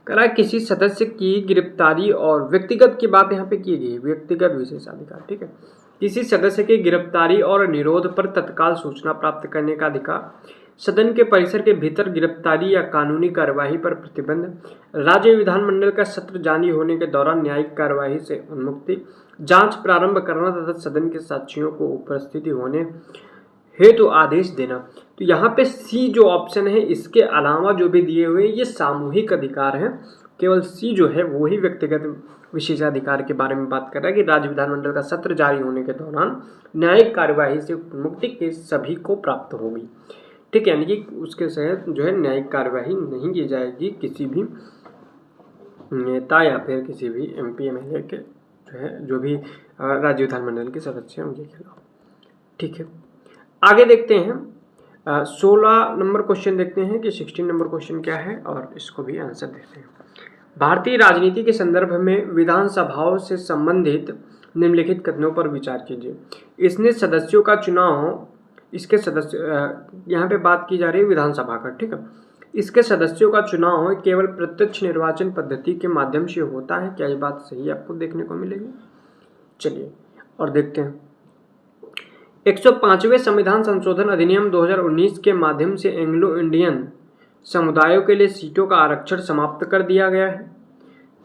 कह रहा है किसी सदस्य की गिरफ्तारी और व्यक्तिगत की बात यहाँ पे की गई है, व्यक्तिगत विशेषाधिकार। ठीक है, किसी सदस्य की गिरफ्तारी और निरोध पर तत्काल सूचना प्राप्त करने का अधिकार, सदन के परिसर के भीतर गिरफ्तारी या कानूनी कार्यवाही पर प्रतिबंध, राज्य विधानमंडल का सत्र जारी होने के दौरान न्यायिक कार्यवाही से उन्मुक्ति, जांच प्रारंभ करना तथा सदन के साक्षियों को उपस्थिति होने हेतु आदेश देना। तो यहाँ पे सी जो ऑप्शन है इसके अलावा जो भी दिए हुए ये सामूहिक अधिकार हैं। केवल सी जो है वो ही व्यक्तिगत विशेषाधिकार के बारे में बात कर रहा है कि राज्य विधानमंडल का सत्र जारी होने के दौरान न्यायिक कार्यवाही से मुक्ति के सभी को प्राप्त होगी। ठीक है, यानी कि उसके तहत जो है न्यायिक कार्यवाही नहीं की जाएगी किसी भी नेता या फिर किसी भी MP MLA के जो भी राज्य विधानमंडल के सदस्य हैं उनके खिलाफ। ठीक है, आगे देखते हैं 16 नंबर क्वेश्चन देखते हैं कि 16 नंबर क्वेश्चन क्या है और इसको भी आंसर देते हैं। भारतीय राजनीति के संदर्भ में विधानसभाओं से संबंधित निम्नलिखित कथनों पर विचार कीजिए। इसने सदस्यों का चुनाव, इसके सदस्य, यहाँ पे बात की जा रही है विधानसभा का, ठीक है। इसके सदस्यों का चुनाव केवल प्रत्यक्ष निर्वाचन पद्धति के माध्यम से होता है, क्या ये बात सही आपको देखने को मिलेगी? चलिए और देखते हैं। 105वें संविधान संशोधन अधिनियम 2019 के माध्यम से एंग्लो इंडियन समुदायों के लिए सीटों का आरक्षण समाप्त कर दिया गया है।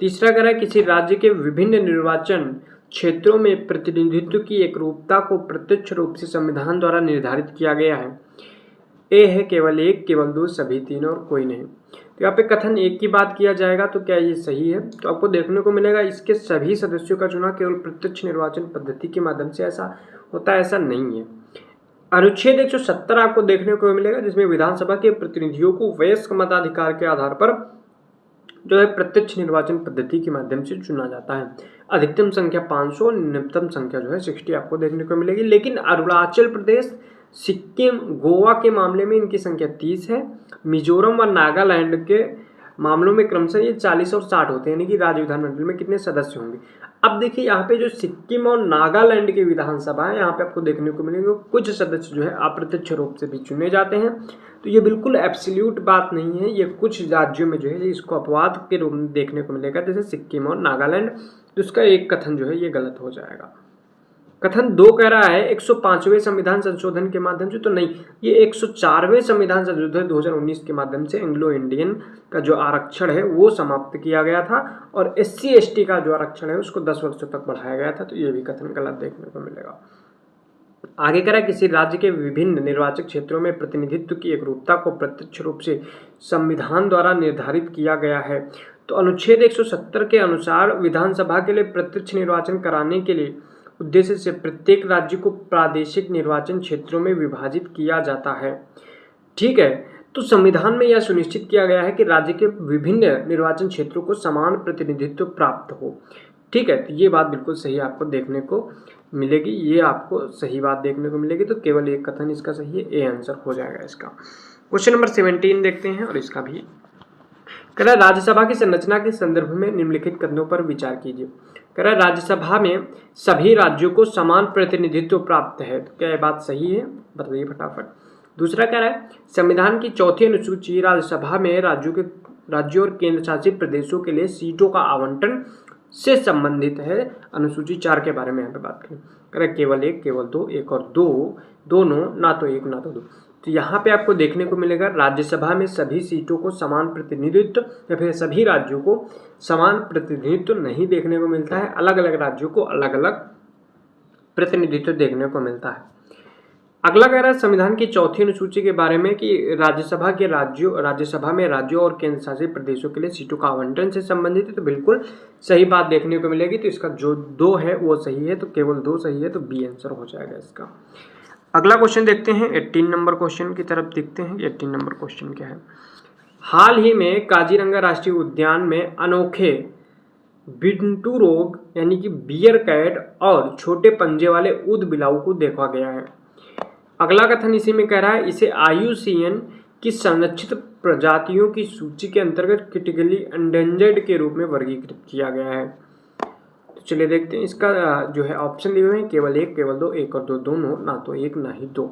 तीसरा कह रहा है किसी राज्य के विभिन्न निर्वाचन क्षेत्रों में प्रतिनिधित्व की एकरूपता को प्रत्यक्ष रूप से संविधान द्वारा निर्धारित किया गया है। ए है केवल एक, केवल दो, सभी तीन और कोई नहीं। तो यहाँ पे कथन एक की बात किया जाएगा, तो क्या ये सही है? तो आपको देखने को मिलेगा इसके सभी सदस्यों का चुनाव केवल प्रत्यक्ष निर्वाचन पद्धति के माध्यम से ऐसा होता है, ऐसा नहीं है। अनुच्छेद 170 आपको देखने को मिलेगा जिसमें विधानसभा के प्रतिनिधियों को वयस्क मताधिकार के आधार पर जो है प्रत्यक्ष निर्वाचन पद्धति के माध्यम से चुना जाता है। अधिकतम संख्या 500, न्यूनतम संख्या जो है 60 आपको देखने को मिलेगी। लेकिन अरुणाचल प्रदेश, सिक्किम, गोवा के मामले में इनकी संख्या 30 है। मिजोरम व नागालैंड के मामलों में क्रमशः ये 40 और 60 होते हैं, यानी कि राज्य विधानमंडल में कितने सदस्य होंगे। अब देखिए यहाँ पे जो सिक्किम और नागालैंड की विधानसभा है, यहाँ पे आपको देखने को मिलेंगे कुछ सदस्य जो है अप्रत्यक्ष रूप से भी चुने जाते हैं। तो ये बिल्कुल एब्सोल्यूट बात नहीं है, ये कुछ राज्यों में जो है इसको अपवाद के रूप में देखने को मिलेगा, जैसे सिक्किम और नागालैंड। तो इसका एक कथन जो है ये गलत हो जाएगा। कथन 2 कह रहा है 105वें संविधान संशोधन के माध्यम से, तो नहीं, ये 104वें संविधान संशोधन 2019 के माध्यम से एंग्लो इंडियन का जो आरक्षण है वो समाप्त किया गया था और SC ST का जो आरक्षण है उसको 10 वर्षों तक बढ़ाया गया था। तो ये भी कथन गलत देखने को मिलेगा। आगे कह रहा है किसी राज्य के विभिन्न निर्वाचक क्षेत्रों में प्रतिनिधित्व की एकरूपता को प्रत्यक्ष रूप से संविधान द्वारा निर्धारित किया गया है। तो अनुच्छेद 170 के अनुसार विधानसभा के लिए प्रत्यक्ष निर्वाचन कराने के लिए उद्देश्य से प्रत्येक राज्य को प्रादेशिक निर्वाचन क्षेत्रों में विभाजित किया जाता है, ठीक है। तो संविधान में यह सुनिश्चित किया गया है कि राज्य के विभिन्न निर्वाचन क्षेत्रों को समान प्रतिनिधित्व प्राप्त हो, ठीक है। तो ये बात बिल्कुल सही आपको देखने को मिलेगी, ये आपको सही बात देखने को मिलेगी। तो केवल एक कथन इसका सही है, ए आंसर हो जाएगा इसका। क्वेश्चन नंबर 17 देखते हैं और इसका भी कह रहा है राज्यसभा की संरचना के संदर्भ में निम्नलिखित कथनों पर विचार कीजिए। कह रहा है राज्यसभा में सभी राज्यों को समान प्रतिनिधित्व प्राप्त है। तो क्या यह बात सही है? बताइए फटाफट। दूसरा कह रहा है संविधान की चौथी अनुसूची राज्यसभा में राज्यों और केंद्र शासित प्रदेशों के लिए सीटों का आवंटन से संबंधित है। अनुसूची 4 के बारे में यहाँ पे बात करें। कह रहा है केवल एक, केवल दो, एक और दो, दोनों, ना तो एक ना तो दो। तो यहाँ पे आपको देखने को मिलेगा राज्यसभा में सभी सीटों को समान प्रतिनिधित्व या फिर सभी राज्यों को समान प्रतिनिधित्व नहीं देखने को मिलता है, अलग अलग राज्यों को अलग अलग प्रतिनिधित्व देखने को मिलता है। अगला कह रहा है संविधान की चौथी अनुसूची के बारे में कि राज्यसभा में राज्यों और केंद्र शासित प्रदेशों के लिए सीटों का आवंटन से संबंधित है। तो बिल्कुल सही बात देखने को मिलेगी। तो इसका जो 2 है वो सही है, तो केवल 2 सही है, तो बी आंसर हो जाएगा इसका। अगला क्वेश्चन देखते हैं 18 नंबर क्वेश्चन की तरफ देखते हैं। 18 नंबर क्वेश्चन क्या है? हाल ही में काजीरंगा राष्ट्रीय उद्यान में अनोखे बिंटू रोग यानी कि बियर कैट और छोटे पंजे वाले ऊद बिलाऊ को देखा गया है। अगला कथन इसी में कह रहा है इसे IUCN की संरक्षित प्रजातियों की सूची के अंतर्गत क्रिटिकली एंडेंजर्ड के रूप में वर्गीकृत किया गया है। तो चलिए देखते हैं इसका जो है ऑप्शन दिए हुए हैं, केवल एक, केवल दो, एक और दो, दोनों, ना तो एक ना ही दो।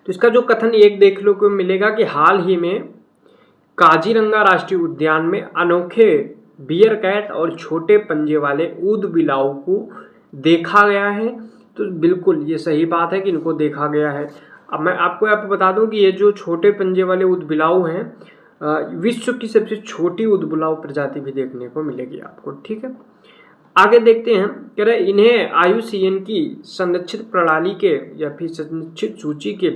तो इसका जो कथन एक देखने को मिलेगा कि हाल ही में काजीरंगा राष्ट्रीय उद्यान में अनोखे बियर कैट और छोटे पंजे वाले ऊद बिलाऊ को देखा गया है। तो बिल्कुल ये सही बात है कि इनको देखा गया है। अब मैं आपको यहाँ पे बता दूं कि ये जो छोटे पंजे वाले ऊद बिलाऊ हैं विश्व की सबसे छोटी ऊद बिलाऊ प्रजाति भी देखने को मिलेगी आपको, ठीक है। आगे देखते हैं, कह रहे इन्हें IUCN की संरक्षित प्रणाली के या फिर संरक्षित सूची के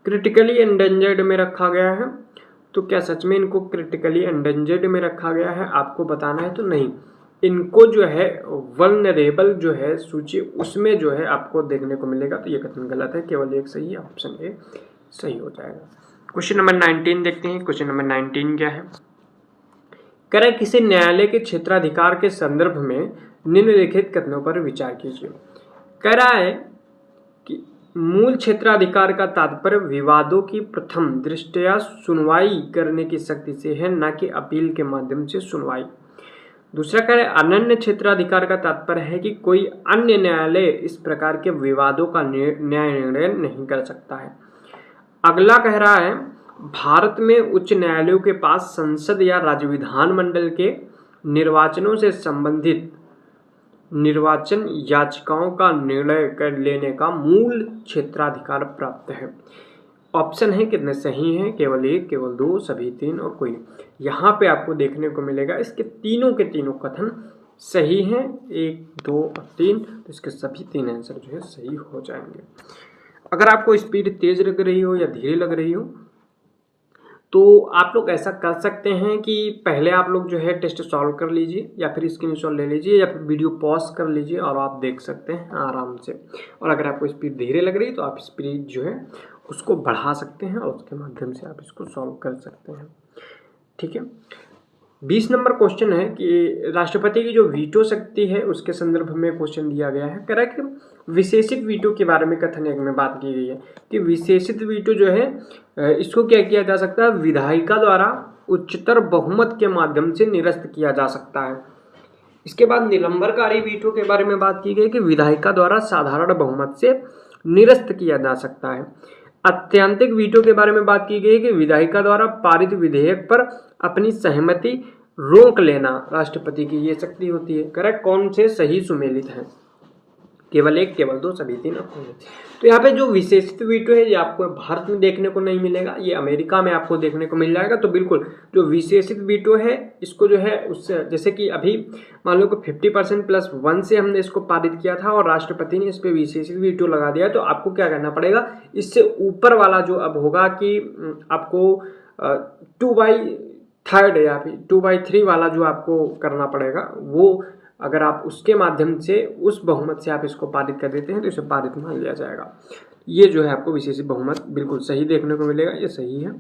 क्रिटिकली एंडेंजर्ड में रखा गया है। तो क्या सच में इनको क्रिटिकली एंडेंजर्ड में रखा गया है? आपको बताना है तो नहीं, इनको जो है वल्नरेबल जो है सूची उसमें जो है आपको देखने को मिलेगा। तो ये कथन गलत है, केवल एक सही है, ऑप्शन ए सही हो जाएगा। क्वेश्चन नंबर 19 देखते हैं। क्वेश्चन नंबर 19 क्या है? कह रहा है किसी न्यायालय के क्षेत्राधिकार के संदर्भ में निम्नलिखित कथनों पर विचार कीजिए। कह रहा है कि मूल क्षेत्राधिकार का तात्पर्य विवादों की प्रथम दृष्टया सुनवाई करने की शक्ति से है, न कि अपील के माध्यम से सुनवाई। दूसरा कह रहे अनन्य क्षेत्राधिकार का तात्पर्य है कि कोई अन्य न्यायालय इस प्रकार के विवादों का न्याय निर्णय नहीं कर सकता है। अगला कह रहा है भारत में उच्च न्यायालयों के पास संसद या राज्य विधानमंडल के निर्वाचनों से संबंधित निर्वाचन याचिकाओं का निर्णय कर लेने का मूल क्षेत्राधिकार प्राप्त है। ऑप्शन है कितने सही हैं? केवल एक, केवल दो, सभी तीन और कोई नहीं। यहाँ पे आपको देखने को मिलेगा इसके तीनों के तीनों कथन सही हैं, 1, 2 और 3, तो इसके सभी तीन आंसर जो है सही हो जाएंगे। अगर आपको स्पीड तेज लग रही हो या धीरे लग रही हो तो आप लोग ऐसा कर सकते हैं कि पहले आप लोग जो है टेस्ट सॉल्व कर लीजिए या फिर स्क्रीनशॉट ले लीजिए या फिर वीडियो पॉज कर लीजिए और आप देख सकते हैं आराम से। और अगर आपको स्पीड धीरे लग रही है तो आप स्पीड जो है उसको बढ़ा सकते हैं और उसके माध्यम से आप इसको सॉल्व कर सकते हैं। ठीक है, 20 नंबर क्वेश्चन है कि राष्ट्रपति की जो वीटो शक्ति है उसके संदर्भ में क्वेश्चन दिया गया है। कह रहा है कि विशेषित वीटो के बारे में कथन एक में बात की गई है कि विशेषित वीटो जो है इसको क्या किया जा सकता है, विधायिका द्वारा उच्चतर बहुमत के माध्यम से निरस्त किया जा सकता है। इसके बाद निलंबनकारी वीटो के बारे में बात की गई कि विधायिका द्वारा साधारण बहुमत से निरस्त किया जा सकता है। अत्यंतिक वीटो के बारे में बात की गई कि विधायिका द्वारा पारित विधेयक पर अपनी सहमति रोक लेना राष्ट्रपति की ये शक्ति होती है। करेक्ट, कौन से सही सुमेलित है? केवल एक, केवल दो, सभी तीन और कोई नहीं। तो यहाँ पे जो विशेषित वीटो है ये आपको भारत में देखने को नहीं मिलेगा, ये अमेरिका में आपको देखने को मिल जाएगा। तो बिल्कुल जो विशेषित वीटो है इसको जो है उससे जैसे कि अभी मान लो कि 50% + 1 से हमने इसको पारित किया था और राष्ट्रपति ने इस पर विशेषित वीटो लगा दिया, तो आपको क्या करना पड़ेगा, इससे ऊपर वाला जो अब होगा कि आपको 2/3 या फिर 2/3 वाला जो आपको करना पड़ेगा, वो अगर आप उसके माध्यम से उस बहुमत से आप इसको पारित कर देते हैं तो इसे पारित मान लिया जाएगा। ये जो है आपको विशेषित बहुमत बिल्कुल सही देखने को मिलेगा, ये सही है।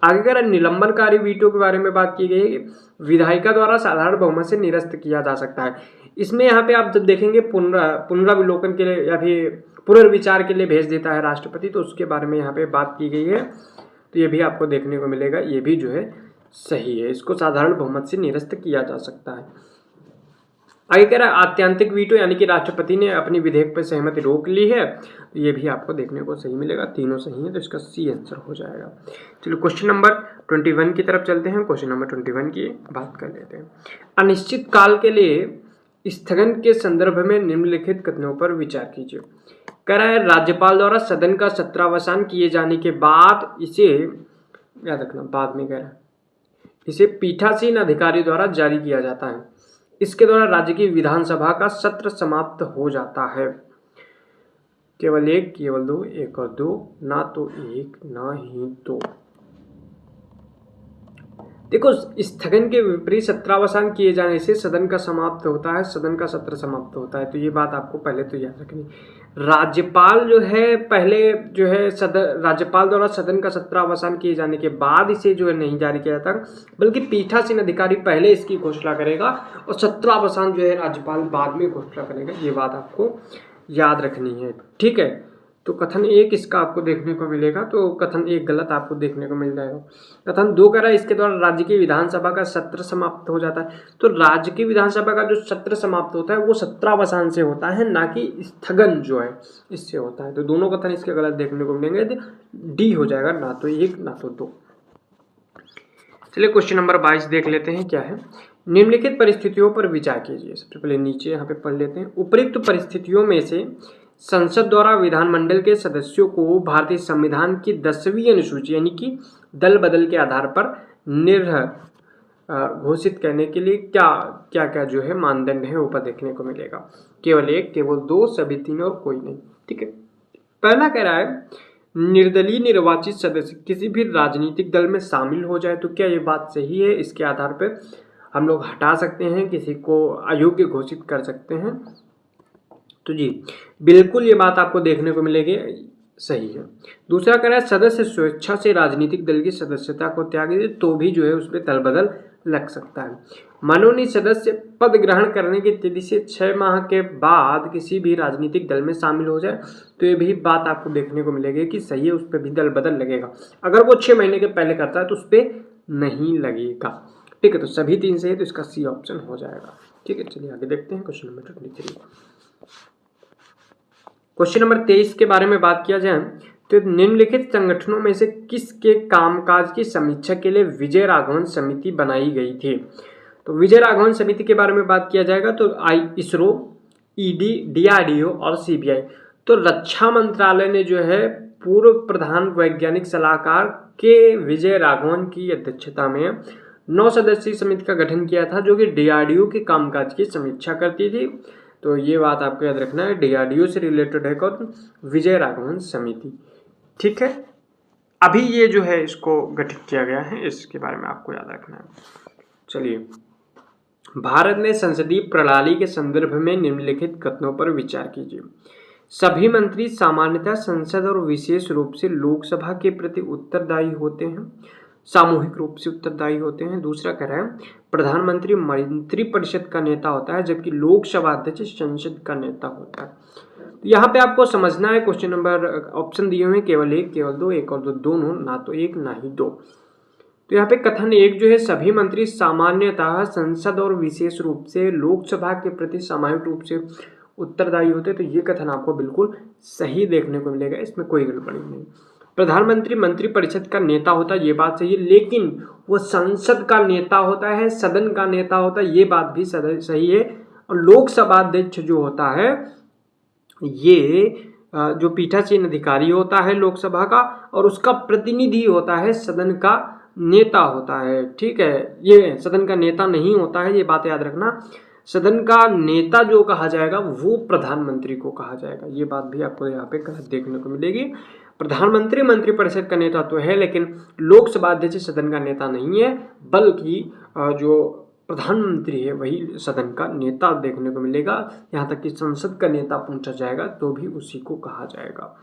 आगे कह रहा है निलंबनकारी वीटो के बारे में बात की गई है कि विधायिका द्वारा साधारण बहुमत से निरस्त किया जा सकता है। इसमें यहाँ पे आप जब देखेंगे पुनरावलोकन के लिए या फिर पुनर्विचार के लिए भेज देता है राष्ट्रपति, तो उसके बारे में यहाँ पे बात की गई है, तो ये भी आपको देखने को मिलेगा, ये भी जो है सही है, इसको साधारण बहुमत से निरस्त किया जा सकता है। आगे कह रहा है आत्यंतिक वीटो यानी कि राष्ट्रपति ने अपनी विधेयक पर सहमति रोक ली है, तो ये भी आपको देखने को सही मिलेगा, तीनों सही है, तो इसका सी आंसर हो जाएगा। चलिए क्वेश्चन नंबर 21 की तरफ चलते हैं। क्वेश्चन नंबर 21 की बात कर लेते हैं। अनिश्चित काल के लिए स्थगन के संदर्भ में निम्नलिखित कथनों पर विचार कीजिए। कह रहा है राज्यपाल द्वारा सदन का सत्रावसान किए जाने के बाद इसे, याद रखना बाद में कह रहा है, इसे पीठासीन अधिकारी द्वारा जारी किया जाता है। इसके द्वारा राज्य की विधानसभा का सत्र समाप्त हो जाता है। केवल एक, केवल दो, एक और दो, ना तो एक ना ही दो। देखो, स्थगन के विपरीत सत्रावसान किए जाने से सदन का समाप्त होता है, सदन का सत्र समाप्त होता है, तो ये बात आपको पहले तो याद रखनी। राज्यपाल जो है पहले जो है राज्यपाल द्वारा सदन का सत्रावसान किए जाने के बाद इसे जो है नहीं जारी किया जाता, बल्कि पीठासीन अधिकारी पहले इसकी घोषणा करेगा और सत्रावसान जो है राज्यपाल बाद में घोषणा करेगा, ये बात आपको याद रखनी है। ठीक है, तो कथन 1 इसका आपको देखने को मिलेगा, तो कथन 1 गलत आपको देखने को मिल जाएगा। कथन 2 कह रहा है इसके द्वारा राज्य की विधानसभा का सत्र समाप्त हो जाता है, तो राज्य की विधानसभा का जो सत्र समाप्त होता है वो सत्रावसान से होता है, ना कि स्थगन जो है इससे होता है। तो दोनों कथन इसके गलत देखने को मिलेंगे, डी हो जाएगा, ना तो 1 ना तो 2। चलिए क्वेश्चन नंबर 22 देख लेते हैं क्या है। निम्नलिखित परिस्थितियों पर विचार कीजिए। सबसे पहले नीचे यहाँ पे पढ़ लेते हैं। उपयुक्त परिस्थितियों में से संसद द्वारा विधानमंडल के सदस्यों को भारतीय संविधान की 10वीं अनुसूची यानी कि दल बदल के आधार पर निर्भर घोषित करने के लिए क्या क्या क्या जो है मानदंड है ऊपर देखने को मिलेगा। केवल एक, केवल दो, सभी तीन और कोई नहीं। ठीक है, पहला कह रहा है निर्दलीय निर्वाचित सदस्य किसी भी राजनीतिक दल में शामिल हो जाए तो क्या ये बात सही है? इसके आधार पर हम लोग हटा सकते हैं, किसी को अयोग्य घोषित कर सकते हैं। तो जी बिल्कुल ये बात आपको देखने को मिलेगी, सही है। दूसरा कह रहा है सदस्य स्वेच्छा से राजनीतिक दल की सदस्यता को त्याग दे तो भी जो है उसमें दल बदल लग सकता है। मनोनीत सदस्य पद ग्रहण करने की तिथि से 6 माह के बाद किसी भी राजनीतिक दल में शामिल हो जाए तो ये भी बात आपको देखने को मिलेगी कि सही है, उस पर भी दल बदल लगेगा। अगर वो 6 महीने के पहले करता है तो उस पर नहीं लगेगा। ठीक है, तो सभी 3 सही है, तो इसका सी ऑप्शन हो जाएगा। ठीक है, चलिए आगे देखते हैं क्वेश्चन नंबर 23। क्वेश्चन नंबर 23 के बारे में बात किया जाए तो निम्नलिखित संगठनों में से किसके कामकाज की समीक्षा के लिए विजय राघवन समिति बनाई गई थी। तो विजय राघवन समिति के बारे में बात किया जाएगा तो इसरो, ईडी, डीआरडीओ और सीबीआई। तो रक्षा मंत्रालय ने जो है पूर्व प्रधान वैज्ञानिक सलाहकार के विजय राघवन की अध्यक्षता में 9 सदस्यीय समिति का गठन किया था, जो कि डीआरडीओ के कामकाज की समीक्षा करती थी। तो ये बात आपको याद रखना है, डीआरडीओ से रिलेटेड है कौन, विजय राघवन समिति। ठीक है, अभी ये जो है इसको गठित किया गया है, इसके बारे में आपको याद रखना है। चलिए, भारत में संसदीय प्रणाली के संदर्भ में निम्नलिखित कथनों पर विचार कीजिए। सभी मंत्री सामान्यतः संसद और विशेष रूप से लोकसभा के प्रति उत्तरदायी होते हैं, सामूहिक रूप से उत्तरदायी होते हैं। दूसरा कह रहा है प्रधानमंत्री मंत्रिपरिषद का नेता होता है, जबकि लोकसभा अध्यक्ष संसद का नेता होता है। तो यहाँ पे आपको समझना है, क्वेश्चन नंबर ऑप्शन दिए हुए हैं, केवल 1, केवल 2, 1 और 2 दोनों, ना तो 1 ना ही 2। तो यहाँ पे कथन 1 जो है सभी मंत्री सामान्यतः संसद और विशेष रूप से लोकसभा के प्रति सामूहिक रूप से उत्तरदायी होते हैं, तो ये कथन आपको बिल्कुल सही देखने को मिलेगा, इसमें कोई गड़बड़ी नहीं। प्रधानमंत्री मंत्रिपरिषद का नेता होता है, ये बात सही है, लेकिन वो संसद का नेता होता है, सदन का नेता होता है, ये बात भी सही है। और लोकसभा अध्यक्ष जो होता है ये जो पीठासीन अधिकारी होता है लोकसभा का, और उसका प्रतिनिधि होता है सदन का नेता होता है। ठीक है, ये सदन का नेता नहीं होता है, ये बात याद रखना। सदन का नेता जो कहा जाएगा वो प्रधानमंत्री को कहा जाएगा, ये बात भी आपको यहाँ पे गलत देखने को मिलेगी। प्रधानमंत्री मंत्रिपरिषद का नेता तो है, लेकिन लोकसभा अध्यक्ष सदन का नेता नहीं है, बल्कि जो प्रधानमंत्री है वही सदन का नेता देखने को मिलेगा। यहाँ तक कि संसद का नेता पूछा जाएगा तो भी उसी को कहा जाएगा।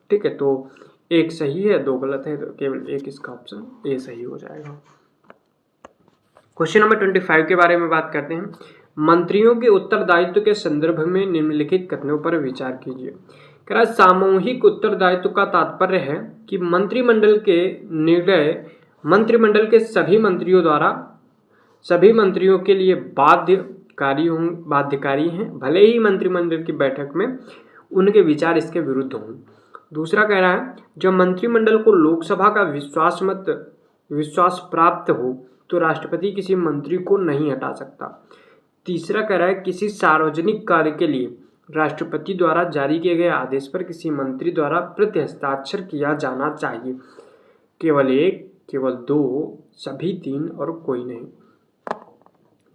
ठीक है, तो 1 सही है, 2 गलत है, तो केवल 1 इसका ऑप्शन ए सही हो जाएगा। क्वेश्चन नंबर 25 के बारे में बात करते हैं। मंत्रियों के उत्तरदायित्व के संदर्भ में निम्नलिखित कथनों पर विचार कीजिए। कह रहा है सामूहिक उत्तरदायित्व का तात्पर्य है कि मंत्रिमंडल के निर्णय मंत्रिमंडल के सभी मंत्रियों के लिए बाध्यकारी हैं, भले ही मंत्रिमंडल की बैठक में उनके विचार इसके विरुद्ध हों। दूसरा कह रहा है जब मंत्रिमंडल को लोकसभा का विश्वास प्राप्त हो तो राष्ट्रपति किसी मंत्री को नहीं हटा सकता। तीसरा कह रहा है किसी सार्वजनिक कार्य के लिए राष्ट्रपति द्वारा जारी किए गए आदेश पर किसी मंत्री द्वारा प्रत्यहस्ताक्षर किया जाना चाहिए। केवल 1, केवल 2, सभी 3 और कोई नहीं।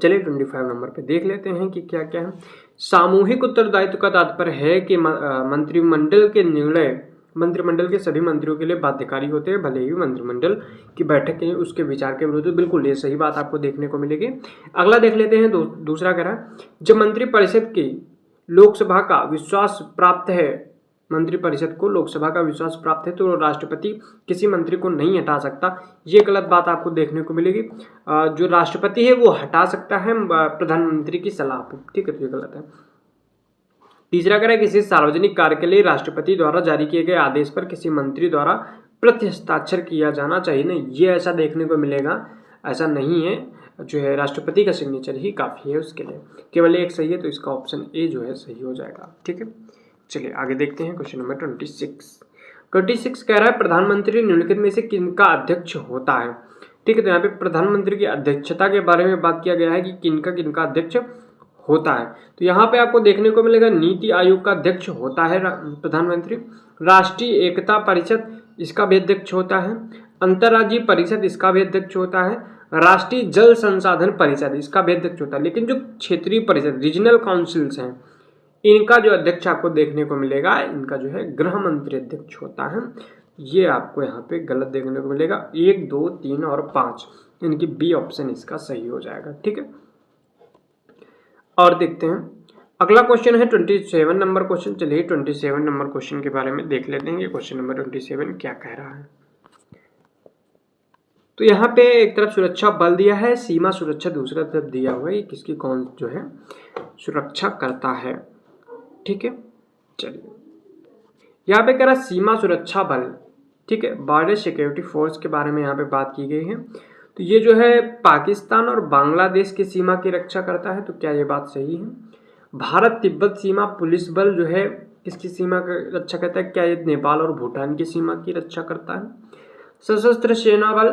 चलिए 25 नंबर पे देख लेते हैं कि क्या क्या है। सामूहिक उत्तरदायित्व का तात्पर्य है कि मंत्रिमंडल के निर्णय मंत्रिमंडल के सभी मंत्रियों के लिए बाध्यकारी होते हैं, भले ही मंत्रिमंडल की बैठक के उसके विचार के विरुद्ध। बिल्कुल ये सही बात आपको देखने को मिलेगी। अगला देख लेते हैं। दूसरा कह रहा है जब मंत्रिपरिषद की लोकसभा का विश्वास प्राप्त है, मंत्रिपरिषद को लोकसभा का विश्वास प्राप्त है तो राष्ट्रपति किसी मंत्री को नहीं हटा सकता। ये गलत बात आपको देखने को मिलेगी। जो राष्ट्रपति है वो हटा सकता है प्रधानमंत्री की सलाह पर। ठीक है, तो ये गलत है। तीसरा कह रहा है किसी सार्वजनिक कार्य के लिए राष्ट्रपति द्वारा जारी किए गए आदेश पर किसी मंत्री द्वारा प्रत्यहस्ताक्षर किया जाना चाहिए। नहीं, ये ऐसा देखने को मिलेगा, ऐसा नहीं है। जो है राष्ट्रपति का सिग्नेचर ही काफ़ी है उसके लिए। केवल 1 सही है, तो इसका ऑप्शन ए जो है सही हो जाएगा। ठीक है, चलिए आगे देखते हैं। क्वेश्चन नंबर 26 कह रहा है प्रधानमंत्री निम्नलिखित में से किनका अध्यक्ष होता है। ठीक है, तो यहाँ पे प्रधानमंत्री की अध्यक्षता के बारे में बात किया गया है कि किनका अध्यक्ष होता है। तो यहाँ पे आपको देखने को मिलेगा नीति आयोग का अध्यक्ष होता है प्रधानमंत्री, राष्ट्रीय एकता परिषद इसका भी अध्यक्ष होता है, अंतर्राज्यीय परिषद इसका भी अध्यक्ष होता है, राष्ट्रीय जल संसाधन परिषद इसका भी अध्यक्ष होता है। लेकिन जो क्षेत्रीय परिषद रीजनल काउंसिल्स हैं इनका जो अध्यक्ष आपको देखने को मिलेगा, इनका जो है गृह मंत्री अध्यक्ष होता है। ये आपको यहाँ पे गलत देखने को मिलेगा। 1, 2, 3 और 5 इनकी बी ऑप्शन इसका सही हो जाएगा। ठीक है, और देखते हैं अगला क्वेश्चन है 27 नंबर क्वेश्चन। चलिए 27 नंबर क्वेश्चन के बारे में देख लेते हैं कि क्वेश्चन नंबर 27 क्या कह रहा है। तो यहाँ पे एक तरफ सुरक्षा बल दिया है, सीमा सुरक्षा दूसरा तरफ दिया हुआ है, किसकी कौन जो है सुरक्षा करता है। ठीक है, चलिए यहाँ पे कह रहा सीमा सुरक्षा बल, ठीक है, बॉर्डर सिक्योरिटी फोर्स के बारे में यहाँ पे बात की गई है। तो ये जो है पाकिस्तान और बांग्लादेश की सीमा की रक्षा करता है। तो क्या ये बात सही है? भारत तिब्बत सीमा पुलिस बल जो है किसकी सीमा की रक्षा करता है? क्या ये नेपाल और भूटान की सीमा की रक्षा करता है? सशस्त्र सेना बल,